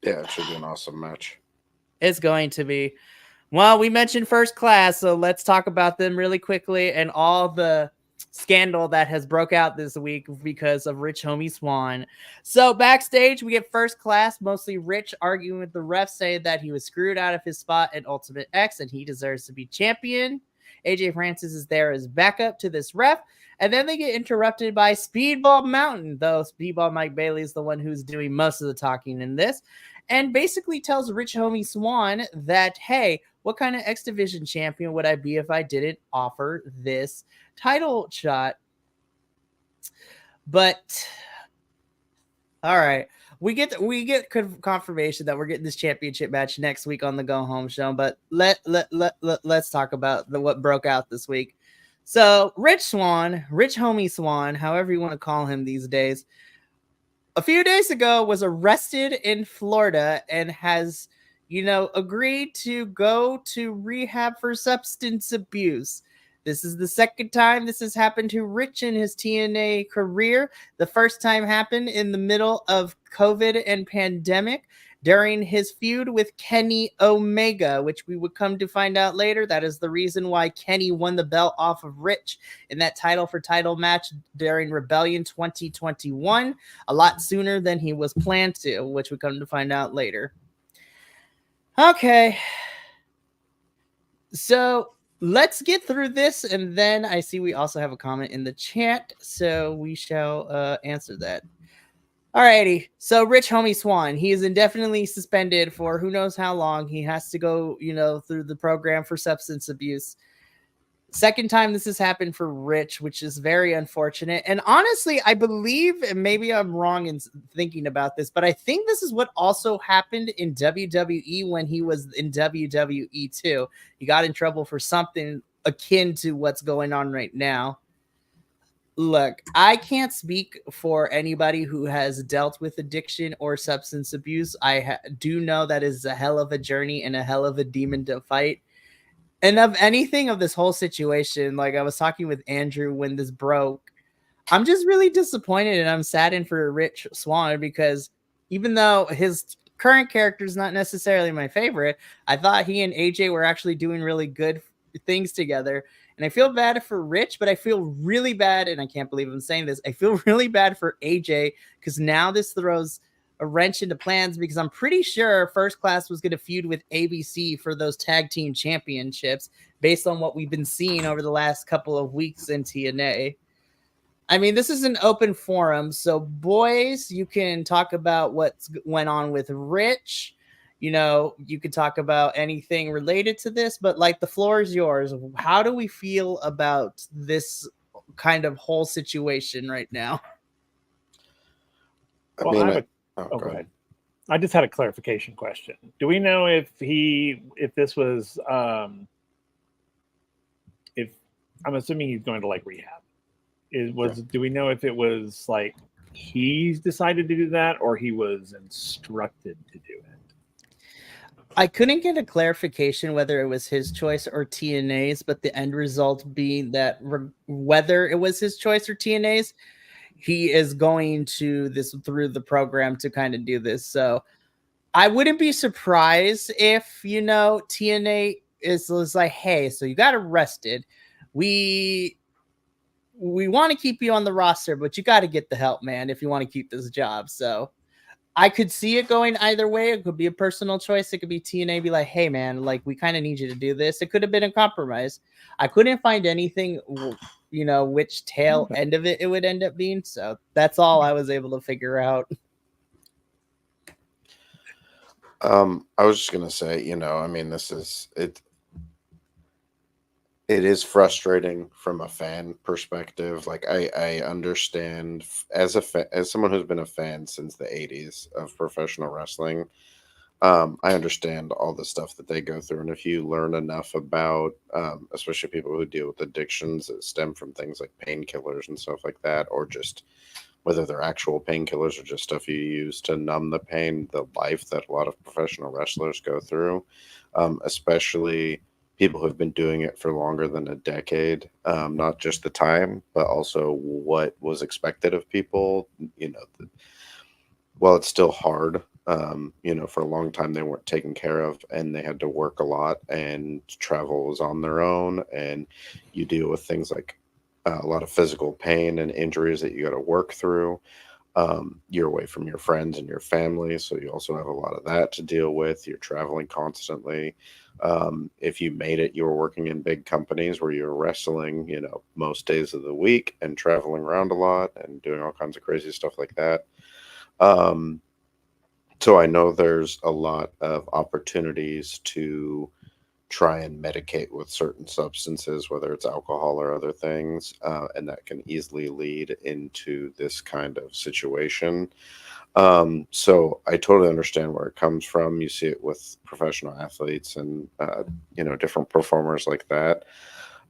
Yeah, it should be an awesome match. It's going to be. Well, we mentioned First Class, so let's talk about them really quickly and all the scandal that has broke out this week because of Rich Homie Swan. So backstage, we get First Class, mostly Rich arguing with the ref, saying that he was screwed out of his spot in Ultimate X and he deserves to be champion. AJ Francis is there as backup to this ref. And then they get interrupted by Speedball Mountain, though Speedball Mike Bailey is the one who's doing most of the talking in this, and basically tells Rich Homie Swan that, hey, what kind of X Division champion would I be if I didn't offer this title shot? But all right, we get confirmation that we're getting this championship match next week on the Go Home show. But let's talk about what broke out this week. So Rich Homie Swan, however you want to call him these days, a few days ago was arrested in Florida and has, agreed to go to rehab for substance abuse. This is the second time this has happened to Rich in his TNA career. The first time happened in the middle of COVID and pandemic during his feud with Kenny Omega, which we would come to find out later. That is the reason why Kenny won the belt off of Rich in that title for title match during Rebellion 2021, a lot sooner than he was planned to, which we come to find out later. Okay. So let's get through this, and then I see we also have a comment in the chat, so we shall answer that. Alrighty, so Rich Homie Swan, he is indefinitely suspended for who knows how long. He has to go, through the program for substance abuse. Second time this has happened for Rich, which is very unfortunate. And honestly, I believe, and maybe I'm wrong in thinking about this, but I think this is what also happened in WWE when he was in WWE too. He got in trouble for something akin to what's going on right now. Look, I can't speak for anybody who has dealt with addiction or substance abuse. I do know that is a hell of a journey and a hell of a demon to fight. And of anything of this whole situation, like I was talking with Andrew when this broke, I'm just really disappointed and I'm saddened for Rich Swan because even though his current character is not necessarily my favorite, I thought he and AJ were actually doing really good things together. And I feel bad for Rich, but I feel really bad, and I can't believe I'm saying this, I feel really bad for AJ because now this throws a wrench into plans because I'm pretty sure First Class was going to feud with ABC for those tag team championships based on what we've been seeing over the last couple of weeks in TNA. I mean, this is an open forum, so boys, you can talk about what's went on with Rich. You could talk about anything related to this, but like the floor is yours. How do we feel about this kind of whole situation right now? Go ahead. I just had a clarification question. Do we know if this was, if I'm assuming he's going to like rehab? Do we know if it was like he's decided to do that or he was instructed to do it? I couldn't get a clarification whether it was his choice or TNA's, but the end result being that whether it was his choice or TNA's, he is going to this through the program to kind of do this. So I wouldn't be surprised if, TNA is like, hey, so you got arrested. We want to keep you on the roster, but you got to get the help, man, if you want to keep this job. So I could see it going either way. It could be a personal choice. It could be TNA be like, hey, man, like we kind of need you to do this. It could have been a compromise. I couldn't find anything, which tail end of it would end up being. So that's all I was able to figure out. I was just going to say, I mean, this is it. It is frustrating from a fan perspective. Like I understand as someone who's been a fan since the 80s of professional wrestling, I understand all the stuff that they go through. And if you learn enough about, especially people who deal with addictions that stem from things like painkillers and stuff like that, or just whether they're actual painkillers or just stuff you use to numb the pain, the life that a lot of professional wrestlers go through, especially people who have been doing it for longer than a decade, not just the time, but also what was expected of people. While it's still hard For a long time they weren't taken care of, and they had to work a lot, and travel was on their own, and you deal with things like a lot of physical pain and injuries that you got to work through. You're away from your friends and your family, so you also have a lot of that to deal with. You're traveling constantly. If you made it, you were working in big companies where you were wrestling, most days of the week and traveling around a lot and doing all kinds of crazy stuff like that. So I know there's a lot of opportunities to try and medicate with certain substances, whether it's alcohol or other things, and that can easily lead into this kind of situation. So I totally understand where it comes from. You see it with professional athletes and different performers like that.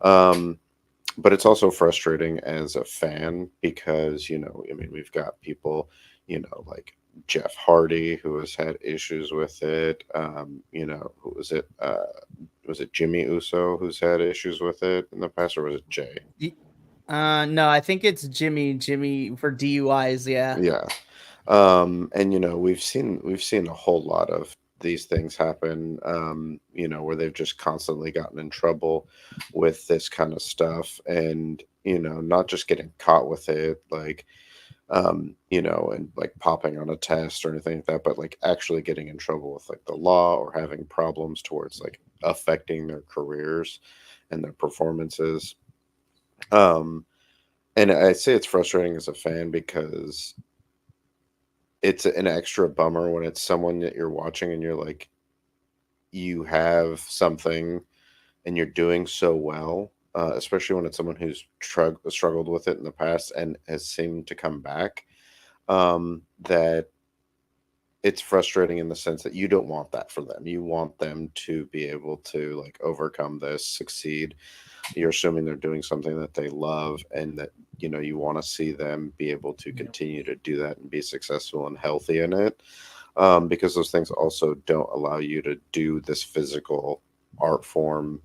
But it's also frustrating as a fan because we've got people, like Jeff Hardy, who has had issues with it. Who was it? Was it Jimmy Uso who's had issues with it in the past, or was it Jay? No, I think it's Jimmy for DUIs. Yeah. Yeah. And we've seen a whole lot of these things happen, where they've just constantly gotten in trouble with this kind of stuff, and not just getting caught with it, like and like popping on a test or anything like that, but like actually getting in trouble with like the law or having problems towards like affecting their careers and their performances. Um, and I say it's frustrating as a fan because it's an extra bummer when it's someone that you're watching and you're like, you have something and you're doing so well, especially when it's someone who's struggled with it in the past and has seemed to come back. That it's frustrating in the sense that you don't want that for them. You want them to be able to like overcome this, succeed. You're assuming they're doing something that they love, and that you want to see them be able to continue to do that and be successful and healthy in it, because those things also don't allow you to do this physical art form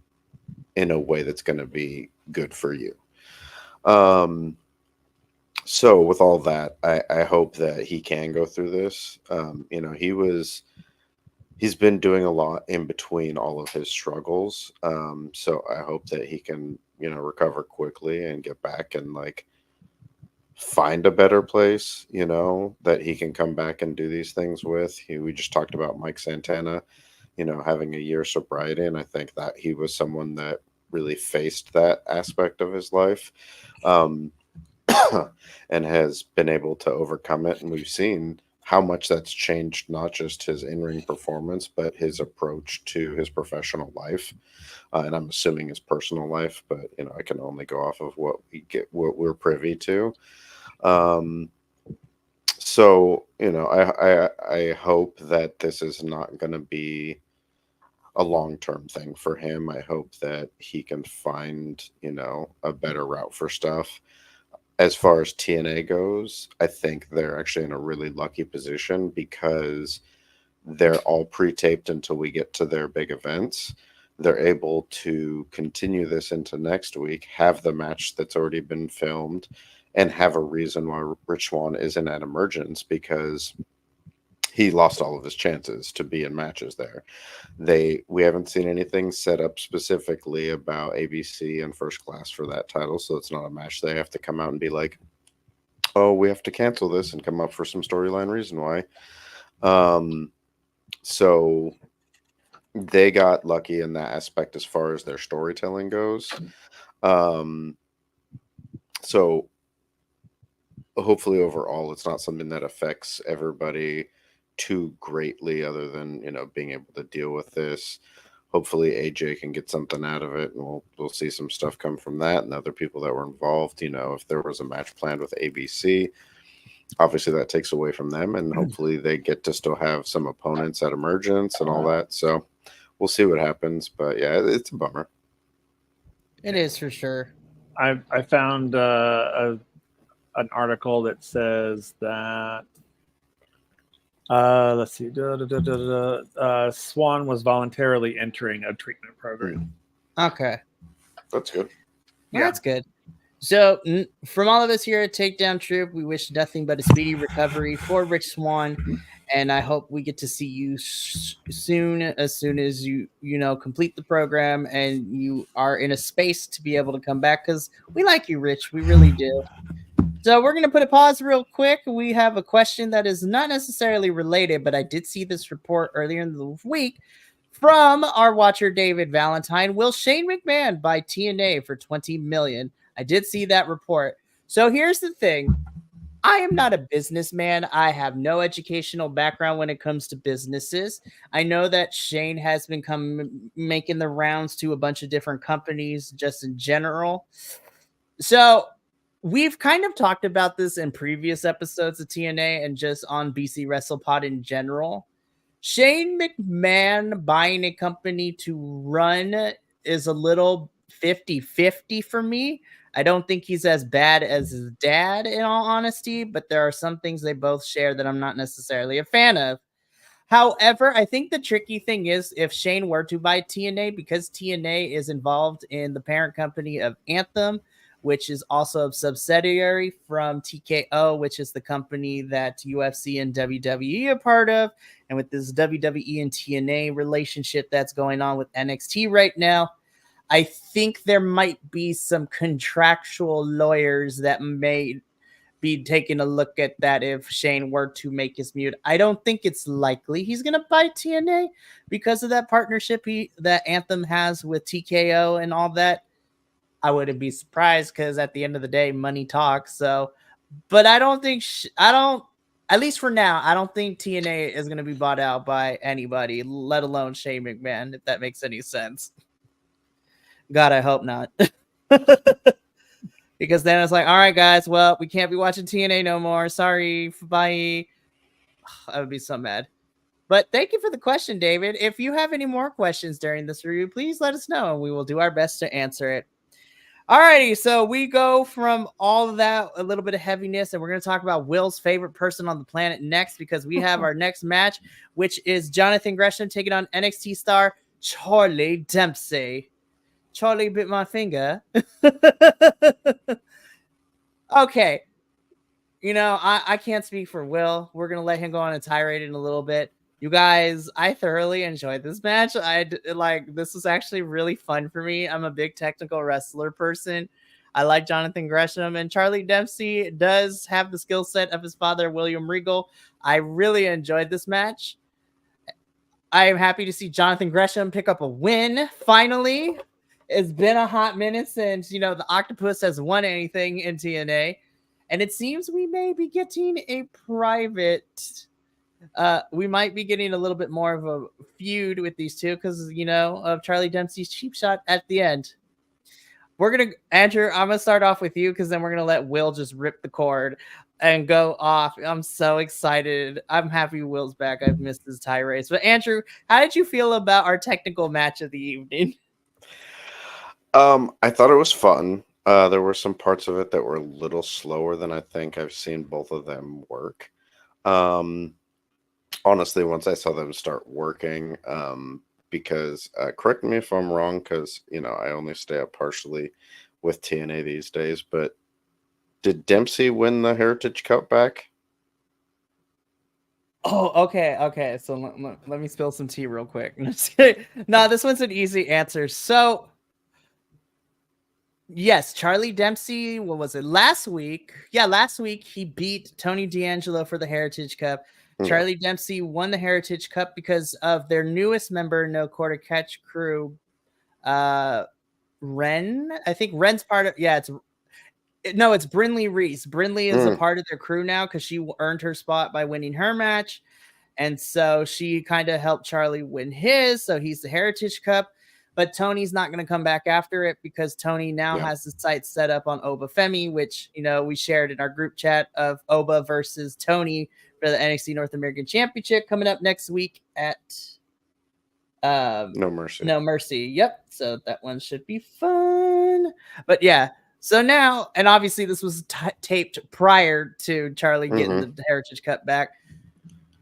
in a way that's going to be good for you. So with all that, I hope that he can go through this. He's been doing a lot in between all of his struggles. So I hope that he can, recover quickly and get back and like find a better place, that he can come back and do these things with. We just talked about Mike Santana, having a year sobriety. And I think that he was someone that really faced that aspect of his life. And has been able to overcome it. And we've seen how much that's changed, not just his in-ring performance, but his approach to his professional life. And I'm assuming his personal life, but, I can only go off of what we're privy to. So, I hope that this is not going to be a long-term thing for him. I hope that he can find, a better route for stuff. As far as TNA goes, I think they're actually in a really lucky position because they're all pre-taped until we get to their big events. They're able to continue this into next week, have the match that's already been filmed, and have a reason why Rich Swann isn't at Emergence, because he lost all of his chances to be in matches there. We haven't seen anything set up specifically about ABC and First Class for that title, so it's not a match they have to come out and be like, oh, we have to cancel this and come up for some storyline reason why. So they got lucky in that aspect as far as their storytelling goes. So hopefully overall it's not something that affects everybody too greatly, other than being able to deal with this. Hopefully AJ can get something out of it, and we'll see some stuff come from that, and other people that were involved. If there was a match planned with ABC, obviously that takes away from them, and hopefully they get to still have some opponents at Emergence and all that. So we'll see what happens, but yeah, it's a bummer. It is for sure. I found an article that says that let's see, Swann was voluntarily entering a treatment program. Okay, that's good. Yeah, that's good. So from all of us here at Takedown Troupe, we wish nothing but a speedy recovery for Rich Swann and I hope we get to see you soon as you complete the program and you are in a space to be able to come back, because we like you, Rich. We really do. So we're going to put a pause real quick. We have a question that is not necessarily related, but I did see this report earlier in the week from our watcher David Valentine. Will Shane McMahon buy TNA for $20 million? I did see that report. So here's the thing. I am not a businessman. I have no educational background when it comes to businesses. I know that Shane has been making the rounds to a bunch of different companies just in general. So we've kind of talked about this in previous episodes of TNA and just on BC WrestlePod in general. Shane McMahon buying a company to run is a little 50-50 for me. I don't think he's as bad as his dad, in all honesty, but there are some things they both share that I'm not necessarily a fan of. However, I think the tricky thing is if Shane were to buy TNA, because TNA is involved in the parent company of Anthem, which is also a subsidiary from TKO, which is the company that UFC and WWE are part of. And with this WWE and TNA relationship that's going on with NXT right now, I think there might be some contractual lawyers that may be taking a look at that if Shane were to make his move. I don't think it's likely he's going to buy TNA because of that partnership that Anthem has with TKO and all that. I wouldn't be surprised because at the end of the day, money talks. So, but I don't think, at least for now, I don't think TNA is going to be bought out by anybody, let alone Shane McMahon, if that makes any sense. God, I hope not. Because then it's like, all right, guys, well, we can't be watching TNA no more. Sorry, bye. I would be so mad. But thank you for the question, David. If you have any more questions during this review, please let us know, and we will do our best to answer it. Alrighty, so we go from all of that, a little bit of heaviness, and we're going to talk about Will's favorite person on the planet next, because we have our next match, which is Jonathan Gresham taking on NXT star Charlie Dempsey. Charlie bit my finger. Okay. I can't speak for Will. We're going to let him go on a tirade in a little bit. You guys, I thoroughly enjoyed this match. This was actually really fun for me. I'm a big technical wrestler person. I like Jonathan Gresham, and Charlie Dempsey does have the skill set of his father, William Regal. I really enjoyed this match. I am happy to see Jonathan Gresham pick up a win, finally. It's been a hot minute since, the Octopus has won anything in TNA. And it seems we may be getting a private... we might be getting a little bit more of a feud with these two because, of Charlie Dempsey's cheap shot at the end. Andrew, I'm going to start off with you because then we're going to let Will just rip the cord and go off. I'm so excited. I'm happy Will's back. I've missed his tirades. But Andrew, how did you feel about our technical match of the evening? I thought it was fun. There were some parts of it that were a little slower than I think I've seen both of them work. Honestly, once I saw them start working, because correct me if I'm wrong, because I only stay up partially with TNA these days, but did Dempsey win the Heritage Cup back? Oh, okay. So let me spill some tea real quick. No, this one's an easy answer. So, yes, Charlie Dempsey, what was it, last week? Yeah, last week he beat Tony D'Angelo for the Heritage Cup. Charlie Dempsey won the Heritage Cup because of their newest member, No Quarter Catch Crew, Ren. I think Ren's part of, it's Brinley Reese. Brinley is a part of their crew now because she earned her spot by winning her match. And so she kind of helped Charlie win his. So he's the Heritage Cup. But Tony's not going to come back after it because Tony now has his sights set up on Oba Femi, which, we shared in our group chat of Oba versus Tony for the NXT North American Championship coming up next week at No Mercy. No Mercy. Yep. So that one should be fun. But yeah. So now, and obviously this was taped prior to Charlie getting the Heritage Cup back.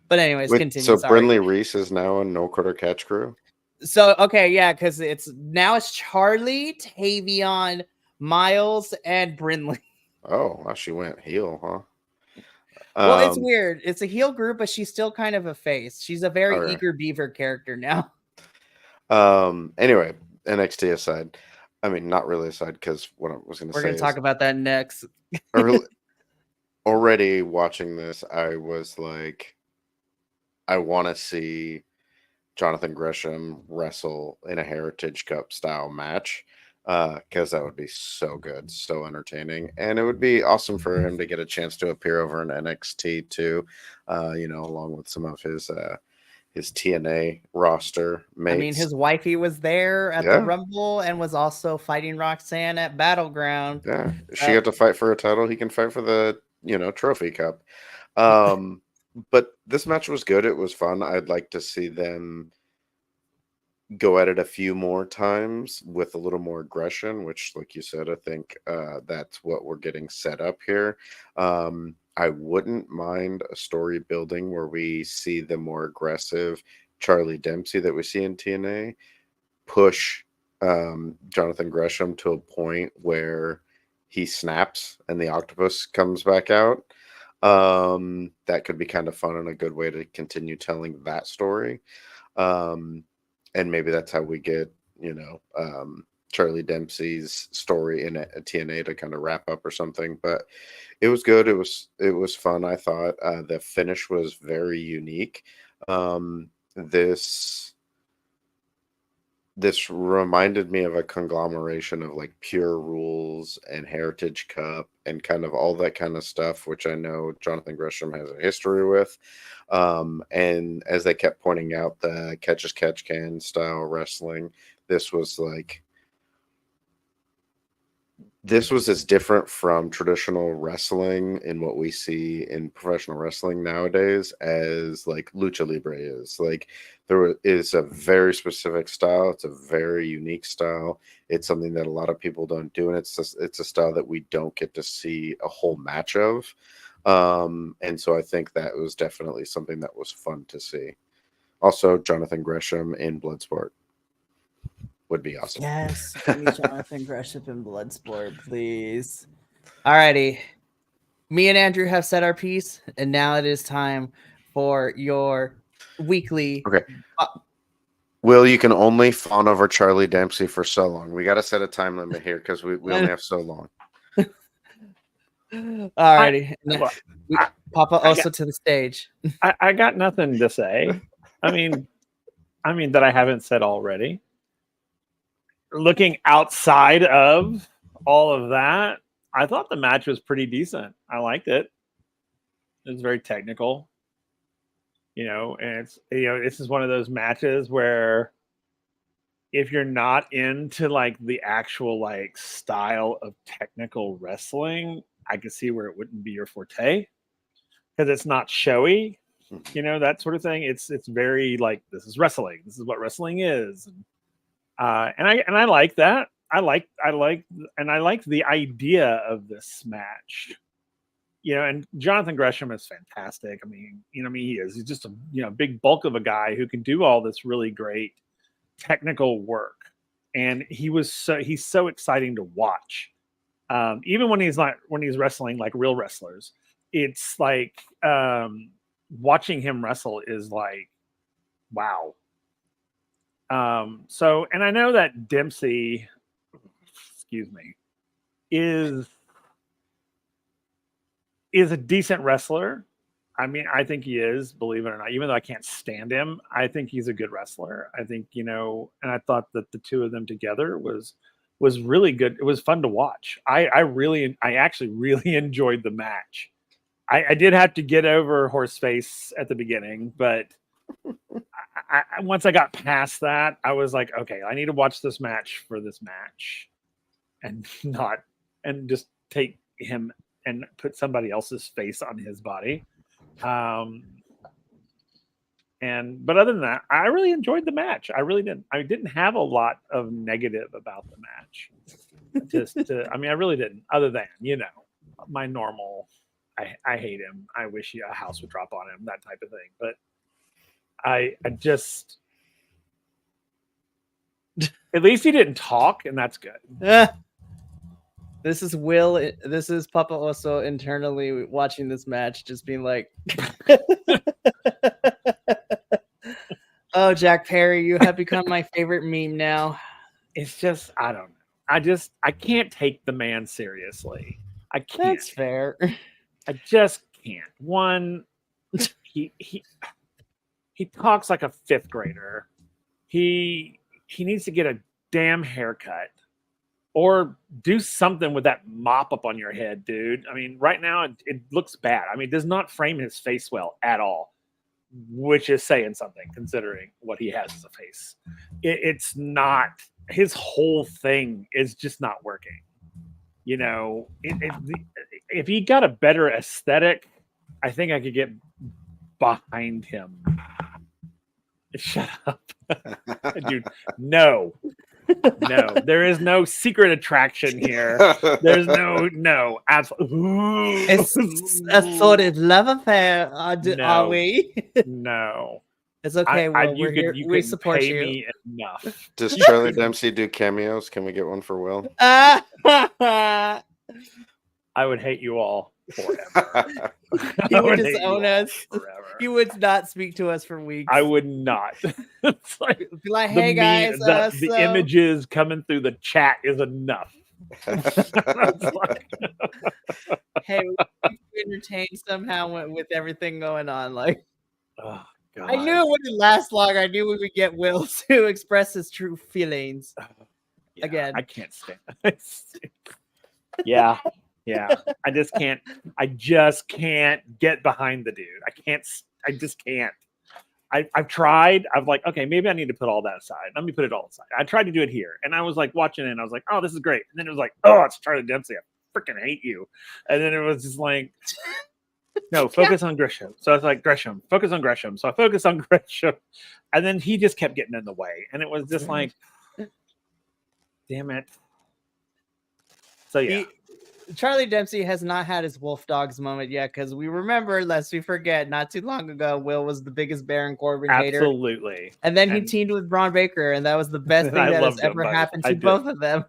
But anyways, continue. So Brinley Reese is now a No Quarter Catch Crew? So, okay, yeah, because it's Charlie, Tavion, Miles, and Brinley. Oh, well, she went heel, huh? Well, it's weird. It's a heel group, but she's still kind of a face. She's a very Okay. eager beaver character now. Anyway, NXT aside, I mean, not really aside, because what I was going to We're say going to talk about that next. already watching this, I was like, I want to see Jonathan Gresham wrestle in a Heritage Cup style match, because that would be so good, so entertaining, and it would be awesome for him to get a chance to appear over in NXT too, along with some of his TNA roster mates. I mean, his wifey was there at the Rumble and was also fighting Roxanne at Battleground. Yeah, she got to fight for a title. He can fight for the Trophy Cup. But this match was good. It was fun. I'd like to see them go at it a few more times with a little more aggression, which, like you said, I think that's what we're getting set up here. I wouldn't mind a story building where we see the more aggressive Charlie Dempsey that we see in TNA push Jonathan Gresham to a point where he snaps and the octopus comes back out. That could be kind of fun and a good way to continue telling that story. And maybe that's how we get, Charlie Dempsey's story in a TNA to kind of wrap up or something. But it was good. It was fun. I thought the finish was very unique. This reminded me of a conglomeration of like Pure Rules and Heritage Cup and kind of all that kind of stuff, which I know Jonathan Gresham has a history with. And as they kept pointing out, the catch as catch can style wrestling, this was as different from traditional wrestling in what we see in professional wrestling nowadays as like lucha libre is. Like, there is a very specific style. It's a very unique style. It's something that a lot of people don't do, and it's a style that we don't get to see a whole match of. And so I think that was definitely something that was fun to see. Also, Jonathan Gresham in Bloodsport would be awesome. Yes, give me Jonathan Gresham in Bloodsport, please. Alrighty. Me and Andrew have said our piece, and now it is time for your weekly. Okay. Will, you can only fawn over Charlie Dempsey for so long. We got to set a time limit here because we only have so long. Alrighty. Papa also to the stage. I got nothing to say. I mean that I haven't said already. Looking outside of all of that, I thought the match was pretty decent. I liked it. It was very technical, and it's, this is one of those matches where if you're not into like the actual like style of technical wrestling, I can see where it wouldn't be your forte because it's not showy, that sort of thing. It's very like, this is wrestling. This is what wrestling is. And I like that. I like the idea of this match. And Jonathan Gresham is fantastic. I mean, he is. He's just a big bulk of a guy who can do all this really great technical work. And he's so exciting to watch. Even when he's wrestling like real wrestlers, it's like watching him wrestle is like, wow. And I know that Dempsey, is a decent wrestler. I mean, I think he is, believe it or not, even though I can't stand him, I think he's a good wrestler. I think, and I thought that the two of them together was really good. It was fun to watch. I actually really enjoyed the match. I did have to get over Horseface at the beginning, but once I got past that, I was like, okay, I need to watch this match for this match and just take him and put somebody else's face on his body. But other than that, I really enjoyed the match. I really did. I didn't have a lot of negative about the match. I really didn't, other than, my normal, I hate him. I wish a house would drop on him, that type of thing. But I just, at least he didn't talk, and that's good. This is Will. This is Papa also internally watching this match, just being like, "Oh, Jack Perry, you have become my favorite meme now." It's just, I don't know. I can't take the man seriously. I can't. That's fair. I just can't. One, he talks like a fifth grader. He needs to get a damn haircut or do something with that mop up on your head, dude. I mean, right now it looks bad. I mean, it does not frame his face well at all, which is saying something considering what he has as a face. It's not, his whole thing is just not working. You know, if he got a better aesthetic, I think I could get behind him. Shut up. Dude, no. There is no secret attraction here. There's no absolutely. It's a sort of love affair, are we? No. It's okay. We're here. We support pay you. Me enough. Does Charlie Dempsey do cameos? Can we get one for Will? I would hate you all forever. He would disown us. Forever. He would not speak to us for weeks. I would not. It's like, be like, hey guys, the images coming through the chat is enough. Hey, we keep entertained somehow with everything going on. Like, oh, God. I knew it wouldn't last long. I knew we would get Will to express his true feelings again. I can't stand it. Yeah. I just can't get behind the dude. I just can't. I've tried. I'm like, okay, maybe I need to put all that aside. Let me put it all aside. I tried to do it here, and I was like watching it, and I was like, oh, this is great. And then it was like, oh, it's Charlie Dempsey. I freaking hate you. And then it was just like, no, focus on Gresham. So I was like, Gresham, focus on Gresham. So I focused on Gresham, and then he just kept getting in the way, and it was just like, damn it. So yeah. Charlie Dempsey has not had his Wolf Dogs moment yet, because we remember, lest we forget, not too long ago, Will was the biggest Baron Corbin hater. Absolutely. And then he teamed with Braun Baker, and that was the best thing that has ever happened to both of them.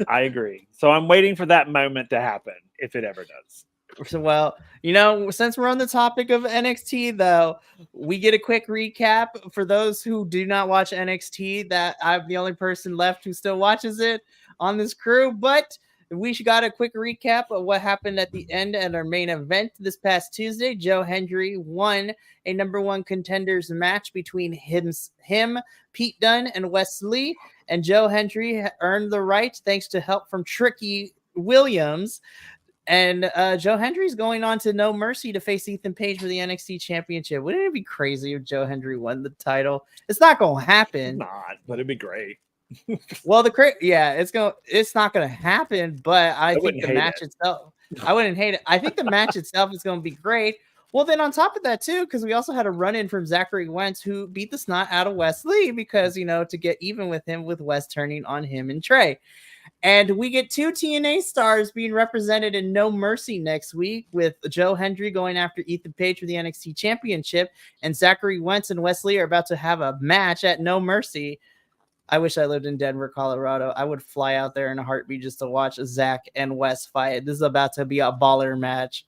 I agree. So I'm waiting for that moment to happen, if it ever does. So, well, you know, since we're on the topic of NXT, though, we get a quick recap for those who do not watch NXT. That I'm the only person left who still watches it on this crew, but we got a quick recap of what happened at the end at our main event this past Tuesday. Joe Hendry won a number one contenders match between him, Pete Dunne, and Wes Lee. And Joe Hendry earned the right thanks to help from Tricky Williams. And Joe Hendry's going on to No Mercy to face Ethan Page for the NXT Championship. Wouldn't it be crazy if Joe Hendry won the title? It's not going to happen. It's not, but it'd be great. Well, it's not going to happen, but I think the match itself, I wouldn't hate it. I think the match itself is going to be great. Well, then on top of that too, because we also had a run-in from Zachary Wentz, who beat the snot out of Wes Lee because, you know, to get even with him, with Wes turning on him and Trey. And we get two TNA stars being represented in No Mercy next week, with Joe Hendry going after Ethan Page for the NXT Championship, and Zachary Wentz and Wes Lee are about to have a match at No Mercy. I wish I lived in Denver, Colorado. I would fly out there in a heartbeat just to watch Zach and Wes fight. This is about to be a baller match.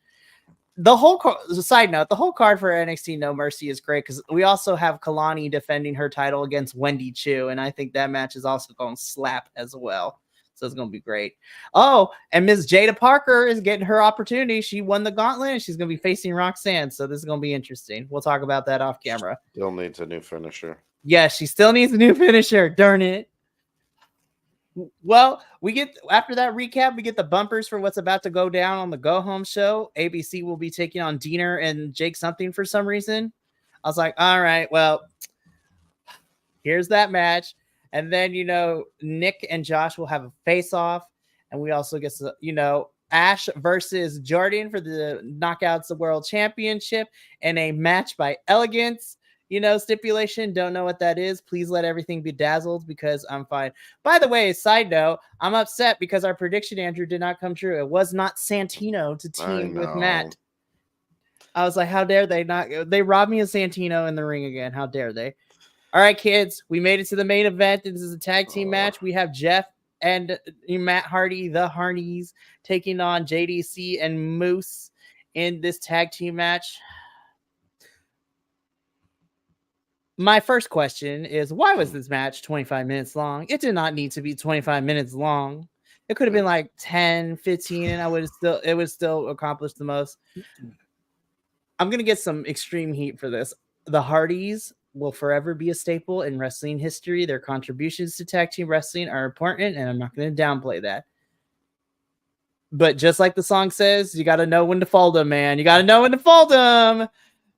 Side note, the whole card for NXT No Mercy is great because we also have Kalani defending her title against Wendy Chu, and I think that match is also going to slap as well. So it's going to be great. Oh, and Ms. Jada Parker is getting her opportunity. She won the gauntlet, and she's going to be facing Roxanne. So this is going to be interesting. We'll talk about that off camera. Still needs a new finisher. Yeah, she still needs a new finisher. Darn it. Well, after that recap, we get the bumpers for what's about to go down on the Go Home show. ABC will be taking on Diener and Jake something for some reason. I was like, all right, well, here's that match. And then, you know, Nick and Josh will have a face-off. And we also get, you know, Ash versus Jordan for the Knockouts the World Championship and a match by Elegance. You know, stipulation, don't know what that is. Please let everything be dazzled because I'm fine. By the way, side note, I'm upset because our prediction, Andrew, did not come true. It was not Santino to team with Matt. I was like, how dare they not? They robbed me of Santino in the ring again. How dare they? All right, kids, we made it to the main event. This is a tag team match. We have Jeff and Matt Hardy, the Hardys, taking on JDC and Moose in this tag team match. My first question is, why was this match 25 minutes long? It did not need to be 25 minutes long. It could have been like 10, 15, and it would still accomplish the most. I'm going to get some extreme heat for this. The Hardys will forever be a staple in wrestling history. Their contributions to tag team wrestling are important, and I'm not going to downplay that. But just like the song says, you got to know when to fold them, man. You got to know when to fold them.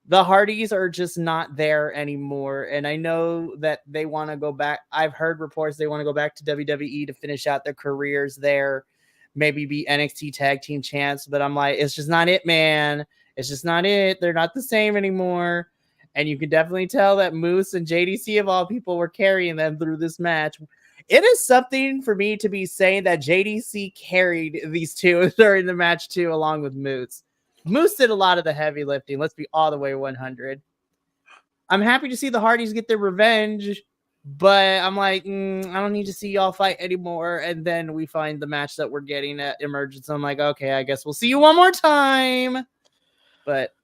The Hardys are just not there anymore. And I know that they want to go back. I've heard reports they want to go back to WWE to finish out their careers there, maybe be NXT tag team champs. But I'm like, it's just not it, man. It's just not it. They're not the same anymore. And you can definitely tell that Moose and JDC, of all people, were carrying them through this match. It is something for me to be saying that JDC carried these two during the match, too, along with Moose. Moose did a lot of the heavy lifting. Let's be all the way 100. I'm happy to see the Hardys get their revenge, but I'm like, I don't need to see y'all fight anymore. And then we find the match that we're getting at Emergence. I'm like, okay, I guess we'll see you one more time. But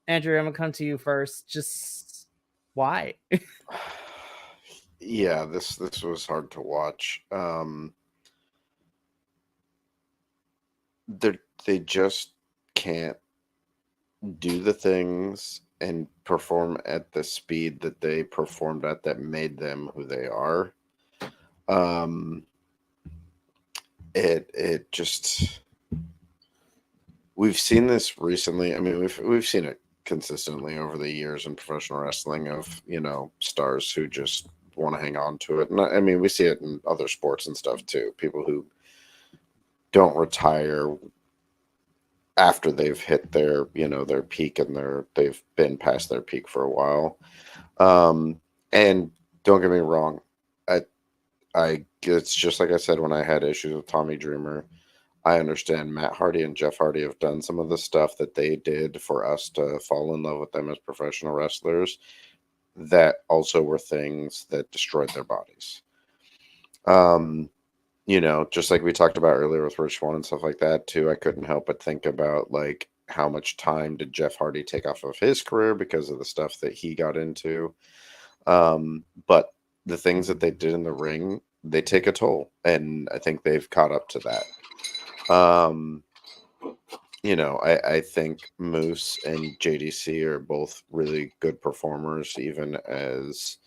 Andrew, I'm gonna come to you first. Just why? Yeah, this was hard to watch. They just can't do the things and perform at the speed that they performed at that made them who they are. It just, we've seen this recently. I mean, we've seen it consistently over the years in professional wrestling of, stars who just want to hang on to it. And I mean, we see it in other sports and stuff too. People who don't retire after they've hit their, their peak, and they've been past their peak for a while. And don't get me wrong, it's just like I said when I had issues with Tommy Dreamer. I understand Matt Hardy and Jeff Hardy have done some of the stuff that they did for us to fall in love with them as professional wrestlers. That also were things that destroyed their bodies. Just like we talked about earlier with Rich Swann and stuff like that too, I couldn't help but think about like how much time did Jeff Hardy take off of his career because of the stuff that he got into. But the things that they did in the ring, they take a toll, and I think they've caught up to that. I think Moose and JDC are both really good performers, even as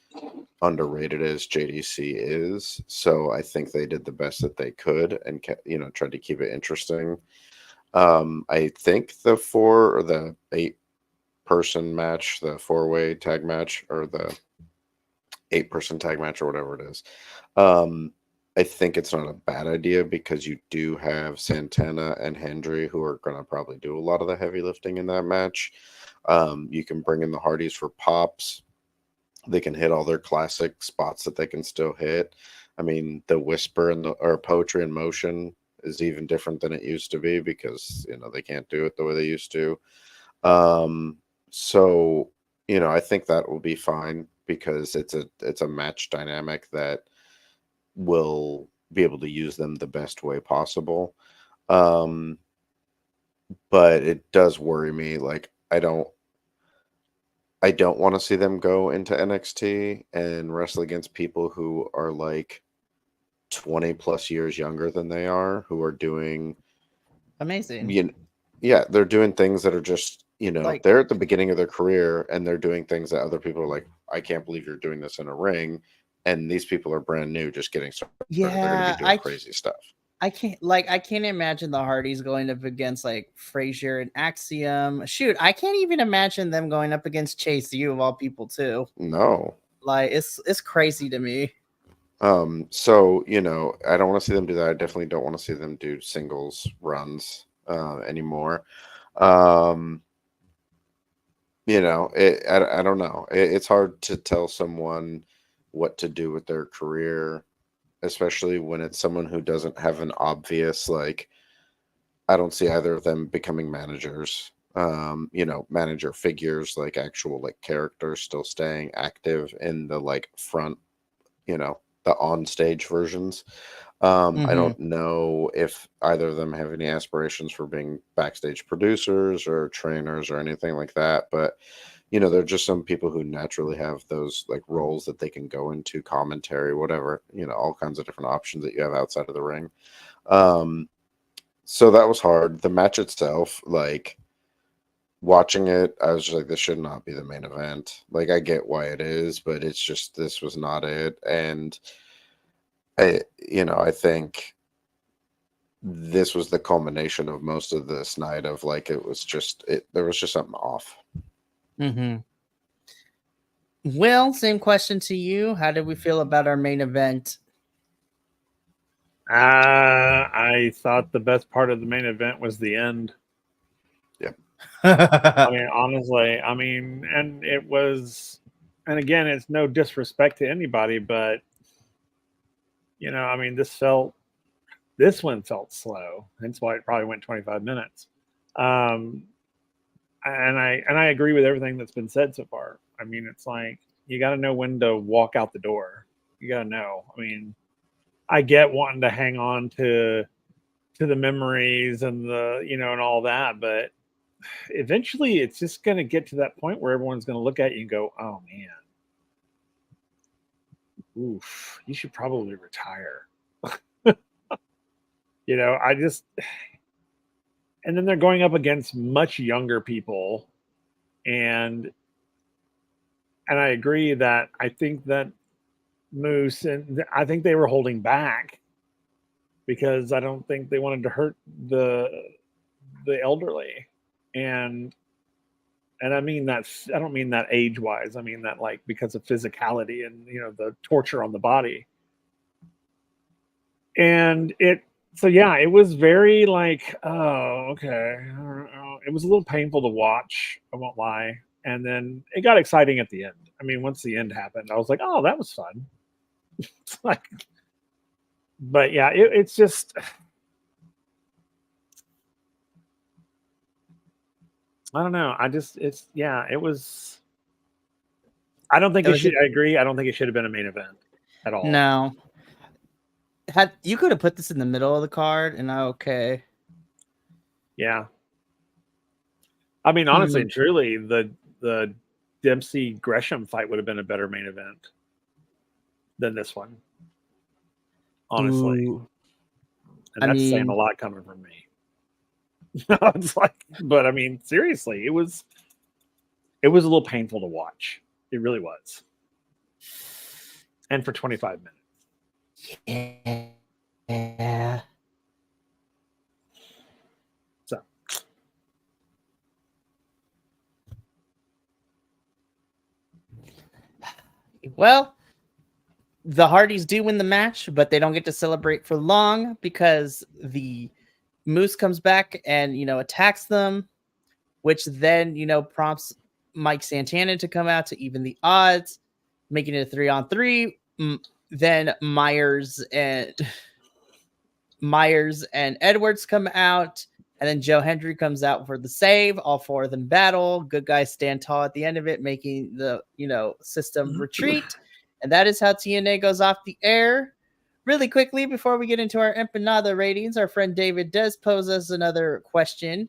underrated as JDC is. So I think they did the best that they could and tried to keep it interesting. I think the 4 or the 8-person match, the 4-way tag match, or the 8-person tag match, or whatever it is, I think it's not a bad idea because you do have Santana and Hendry who are going to probably do a lot of the heavy lifting in that match. You can bring in the Hardys for pops. They can hit all their classic spots that they can still hit. I mean, the whisper or poetry in motion is even different than it used to be because, they can't do it the way they used to. So, I think that will be fine because it's a match dynamic that will be able to use them the best way possible. But it does worry me. Like, I don't want to see them go into NXT and wrestle against people who are like 20 plus years younger than they are, who are doing amazing. They're doing things that are just, like, they're at the beginning of their career and they're doing things that other people are like, I can't believe you're doing this in a ring. And these people are brand new, just getting started. Yeah, they're going to be doing crazy stuff. I can't imagine the Hardys going up against like Frazier and Axiom. Shoot, I can't even imagine them going up against Chase U of all people too. No, like it's crazy to me. So I don't want to see them do that. I definitely don't want to see them do singles runs anymore. I don't know. It's hard to tell someone what to do with their career, especially when it's someone who doesn't have an obvious, like, I don't see either of them becoming managers, manager figures, like actual like characters still staying active in the like front, the on stage versions. I don't know if either of them have any aspirations for being backstage producers or trainers or anything like that, but there are just some people who naturally have those like roles that they can go into, commentary, whatever, all kinds of different options that you have outside of the ring. So that was hard. The match itself, like watching it, I was just like, this should not be the main event. Like, I get why it is, but it's just, this was not it. And I think this was the culmination of most of this night of like, there was just something off. Will, same question to you. How did we feel about our main event? I thought the best part of the main event was the end. Yeah. I mean, honestly, and it was, and again, it's no disrespect to anybody, but this one felt slow. That's why it probably went 25 minutes. And I agree with everything that's been said so far. I mean, it's like, you got to know when to walk out the door. You got to know. I mean, I get wanting to hang on to the memories and and all that, but eventually it's just going to get to that point where everyone's going to look at you and go, oh man, oof, you should probably retire. And then they're going up against much younger people. And I agree that I think that Moose, and I think they were holding back because I don't think they wanted to hurt the elderly. And I mean that, I don't mean that age wise. I mean that like because of physicality and the torture on the body. And it was very like, oh, okay. It was a little painful to watch, I won't lie. And then it got exciting at the end. I mean, once the end happened, I was like, oh, that was fun. It's like, but yeah, it's just, I don't know. It was, I don't think I agree. I don't think it should have been a main event at all. No. You could have put this in the middle of the card and okay. Yeah. I mean, honestly, truly, the Dempsey Gresham fight would have been a better main event than this one. Honestly. Ooh. And that's saying a lot coming from me. It's like, but I mean, seriously, it was a little painful to watch. It really was. And for 25 minutes. Yeah. So. Well, the Hardys do win the match, but they don't get to celebrate for long because the Moose comes back and, attacks them, which then, prompts Mike Santana to come out to even the odds, making it a 3-on-3. Then Myers and Edwards come out, and then Joe Hendry comes out for the save. All four of them battle. Good guys stand tall at the end of it, making the system retreat. And that is how TNA goes off the air. Really quickly, before we get into our empanada ratings, our friend David does pose us another question.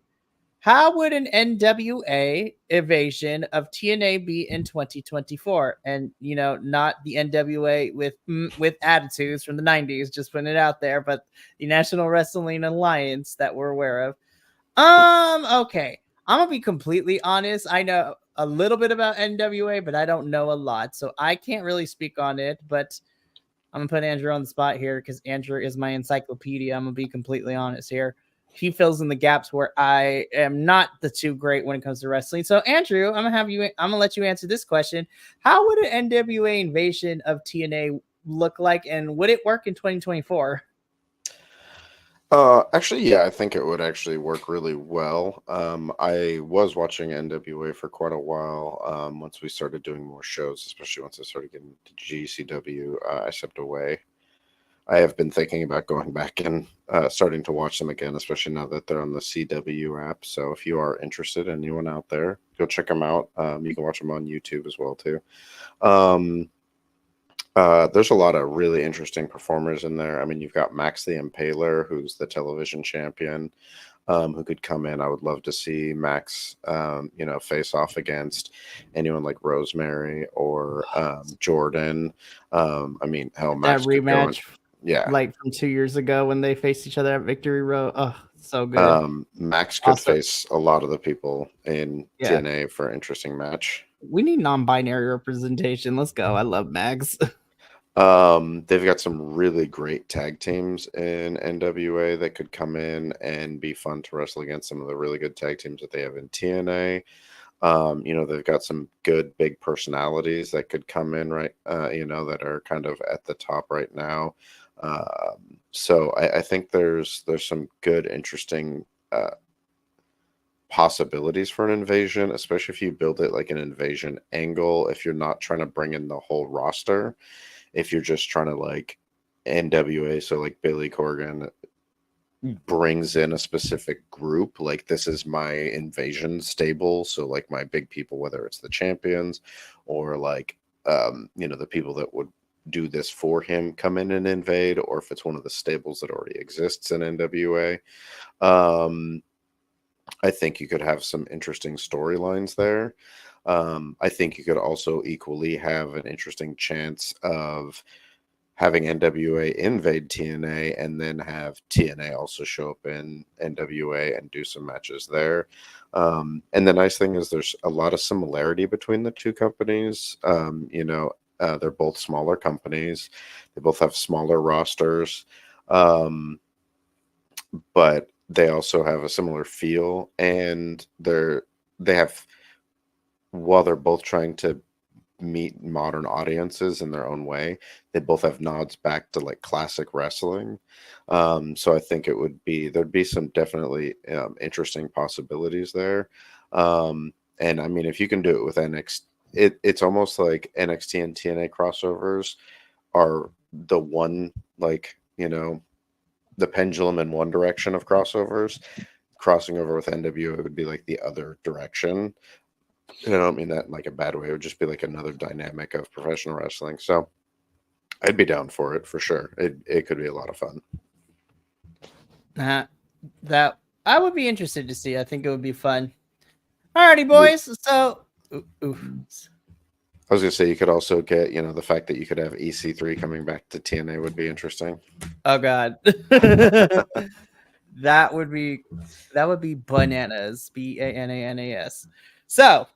How would an NWA evasion of TNA be in 2024? And, not the NWA with attitudes from the 90s, just putting it out there, but the National Wrestling Alliance that we're aware of. Okay. I'm going to be completely honest. I know a little bit about NWA, but I don't know a lot, so I can't really speak on it, but I'm going to put Andrew on the spot here because Andrew is my encyclopedia. I'm going to be completely honest here. He fills in the gaps where I am not the too great when it comes to wrestling. So, Andrew, I'm gonna let you answer this question. How would an NWA invasion of TNA look like, and would it work in 2024? Actually, yeah, I think it would actually work really well. I was watching NWA for quite a while. Once we started doing more shows, especially once I started getting to GCW, I stepped away. I have been thinking about going back and starting to watch them again, especially now that they're on the CW app. So if you are interested, anyone out there, go check them out. You can watch them on YouTube as well, too. There's a lot of really interesting performers in there. I mean, you've got Max the Impaler, who's the television champion, who could come in. I would love to see Max, face off against anyone like Rosemary or Jordan. I mean, hell, That Max could go in. rematch, Yeah. like from 2 years ago when they faced each other at Victory Road. Oh, so good. Max could Also, face a lot of the people in yeah, TNA for an interesting match. we need non-binary representation. Let's go. I love Mags. They've got some really great tag teams in NWA that could come in and be fun to wrestle against some of the really good tag teams that they have in TNA. They've got some good big personalities that could come in, right? That are kind of at the top right now. So I think there's some good, interesting possibilities for an invasion, especially if you build it like an invasion angle. If you're not trying to bring in the whole roster, if you're just trying to like NWA, so like Billy Corgan brings in a specific group, like this is my invasion stable, so like my big people, whether it's the champions or like the people that would do this for him come in and invade, or if it's one of the stables that already exists in NWA. I think you could have some interesting storylines there. I think you could also equally have an interesting chance of having NWA invade TNA and then have TNA also show up in NWA and do some matches there. And the nice thing is there's a lot of similarity between the two companies. They're both smaller companies. They both have smaller rosters. But they also have a similar feel, and while they're both trying to meet modern audiences in their own way, they both have nods back to like classic wrestling. So I think there'd be some definitely interesting possibilities there. And I mean, if you can do it with NXT, it's almost like NXT and TNA crossovers are the one, like, the pendulum in one direction of crossovers. Crossing over with NWA would be like the other direction. And I don't mean that in like a bad way. It would just be like another dynamic of professional wrestling. So I'd be down for it for sure. It could be a lot of fun. That I would be interested to see. I think it would be fun. Alrighty, boys. So, I was gonna say you could also get, the fact that you could have EC3 coming back to TNA would be interesting. oh god, that would be bananas. BANANAS. So,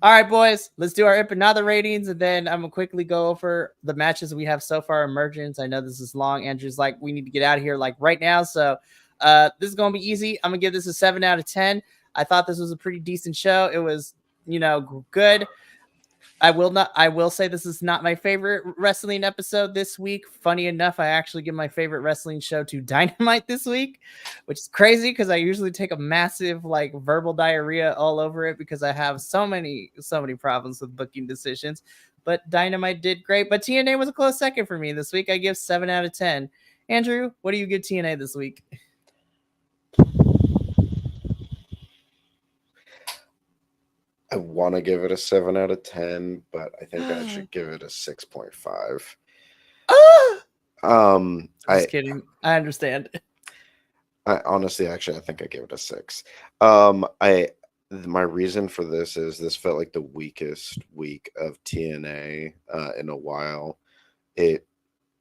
all right, boys, let's do our empanada ratings, and then I'm gonna quickly go over the matches we have so far. Emergence. I know this is long. Andrew's like, we need to get out of here like right now. So, this is gonna be easy. I'm gonna give this a 7 out of 10. I thought this was a pretty decent show. It was, good. I will say this is not my favorite wrestling episode this week. Funny enough, I actually give my favorite wrestling show to Dynamite this week, which is crazy because I usually take a massive like verbal diarrhea all over it because I have so many problems with booking decisions. But Dynamite did great. But TNA was a close second for me this week. I give 7 out of 10. Andrew, what do you give TNA this week? I want to give it a 7 out of 10, but I think I should give it a 6.5. Just kidding. I understand. I honestly, actually, I think I give it a 6. My reason for this is this felt like the weakest week of TNA in a while.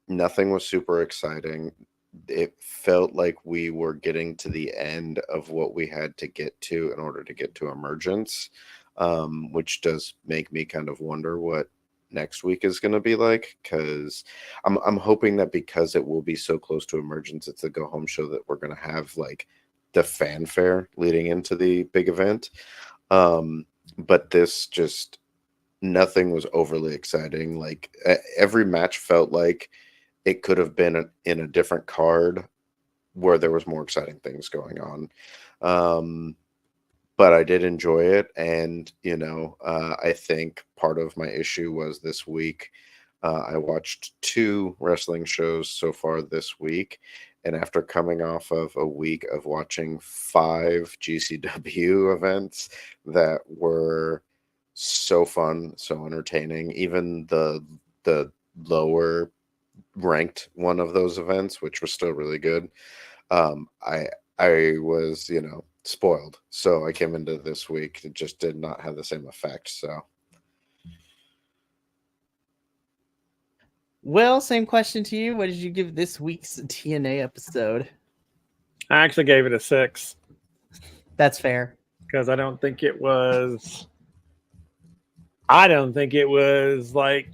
Nothing was super exciting. It felt like we were getting to the end of what we had to get to in order to get to Emergence. Which does make me kind of wonder what next week is going to be like, because I'm hoping that because it will be so close to Emergence, it's a go home show that we're going to have like the fanfare leading into the big event. But this just nothing was overly exciting. Like every match felt like it could have been in a different card where there was more exciting things going on. But I did enjoy it, and I think part of my issue was this week. I watched 2 wrestling shows so far this week, and after coming off of a week of watching 5 GCW events that were so fun, so entertaining, even the lower ranked one of those events, which was still really good. I was, spoiled. So I came into this week. It just did not have the same effect. So Will, same question to you. What did you give this week's TNA episode? I actually gave it a 6 That's fair. because I don't think it was like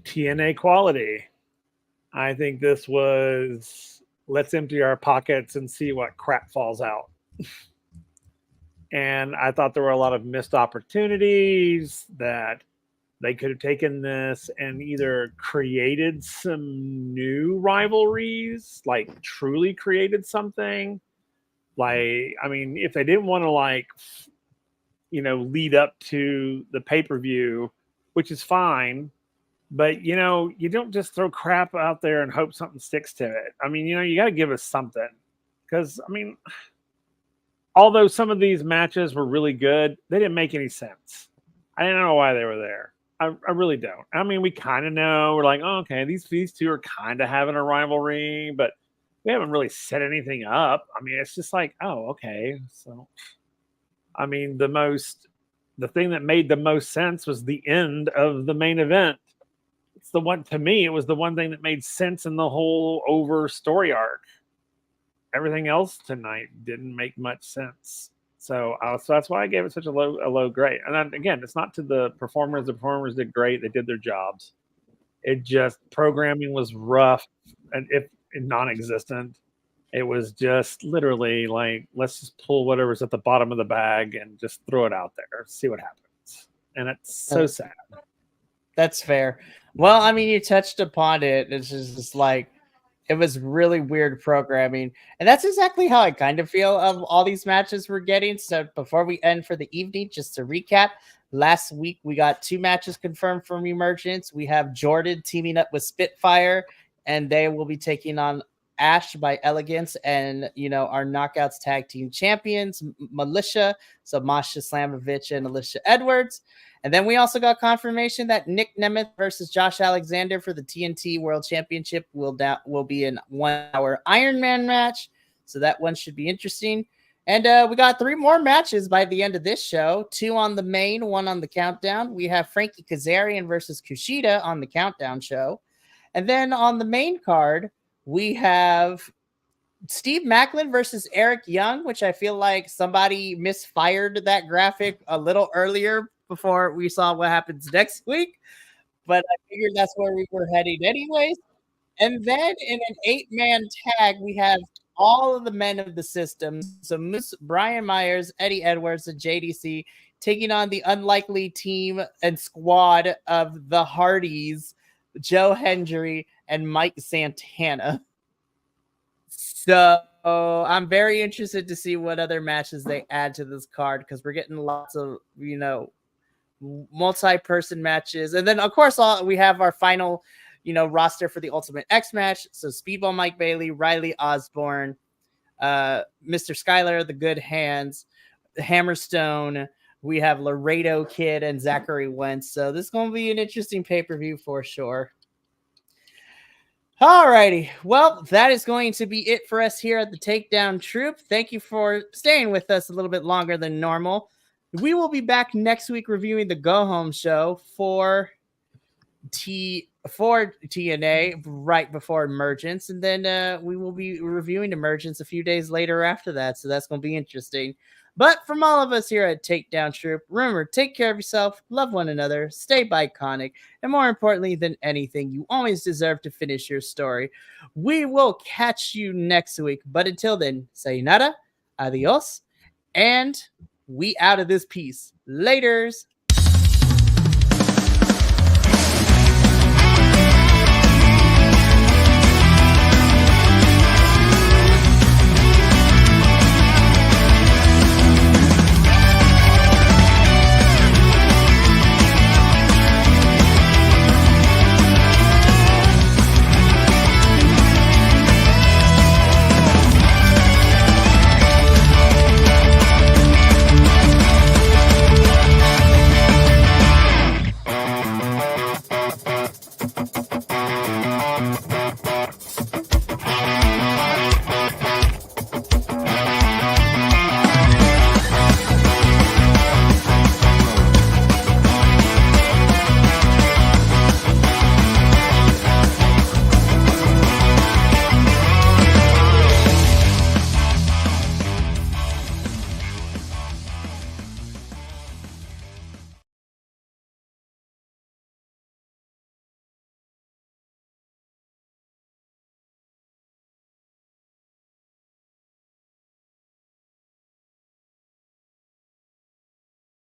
TNA quality. I think this was, let's empty our pockets and see what crap falls out. And I thought there were a lot of missed opportunities, that they could have taken this and either created some new rivalries, like truly created something. Like, I mean, if they didn't want to lead up to the pay-per-view, which is fine, but you don't just throw crap out there and hope something sticks to it. I mean, you got to give us something, because I mean, although some of these matches were really good, they didn't make any sense. I didn't know why they were there. I really don't. I mean, we kind of know. We're like, oh, okay, these two are kind of having a rivalry, but we haven't really set anything up. I mean, it's just like, oh, okay. So, I mean, the thing that made the most sense was the end of the main event. It's the one, to me, it was the one thing that made sense in the whole over story arc. Everything else tonight didn't make much sense. So that's why I gave it such a low grade. And then, again, it's not to the performers. The performers did great. They did their jobs. It just, programming was rough and if non-existent. It was just literally like, let's just pull whatever's at the bottom of the bag and just throw it out there, see what happens. And it's so sad. That's fair. Well, I mean, you touched upon it. It's just like, it was really weird programming. And that's exactly how I kind of feel of all these matches we're getting. So before we end for the evening, just to recap, last week we got 2 matches confirmed from Emergence. We have Jordan teaming up with Spitfire, and they will be taking on Ash by Elegance and, our Knockouts tag team champions, Militia. So Masha Slamovich and Alicia Edwards. And then we also got confirmation that Nick Nemeth versus Josh Alexander for the TNT World Championship will be an 1-hour Iron Man match. So that one should be interesting. And we got 3 more matches by the end of this show. 2 on the main, 1 on the countdown. We have Frankie Kazarian versus Kushida on the countdown show. And then on the main card, we have Steve Macklin versus Eric Young, which I feel like somebody misfired that graphic a little earlier before we saw what happens next week. But I figured that's where we were heading anyways. And then in an 8-man tag, we have all of the men of the system. So Moose, Brian Myers, Eddie Edwards, and JDC taking on the unlikely team and squad of the Hardys, Joe Hendry, and Mike Santana. So I'm very interested to see what other matches they add to this card, because we're getting lots of, multi-person matches. And then, of course, we have our final, roster for the Ultimate X match. So Speedball Mike Bailey, Riley Osborne, Mr. Skylar, the Good Hands, Hammerstone. We have Laredo Kid and Zachary Wentz. So this is going to be an interesting pay-per-view for sure. Alrighty, well, that is going to be it for us here at the Takedown Troupe. Thank you for staying with us a little bit longer than normal. We will be back next week reviewing the Go Home show for TNA right before Emergence, and then we will be reviewing Emergence a few days later after that, so that's going to be interesting. But from all of us here at Takedown Troupe, remember, take care of yourself, love one another, stay biconic, and more importantly than anything, you always deserve to finish your story. We will catch you next week, but until then, sayonara, adios, and we out of this piece. Laters.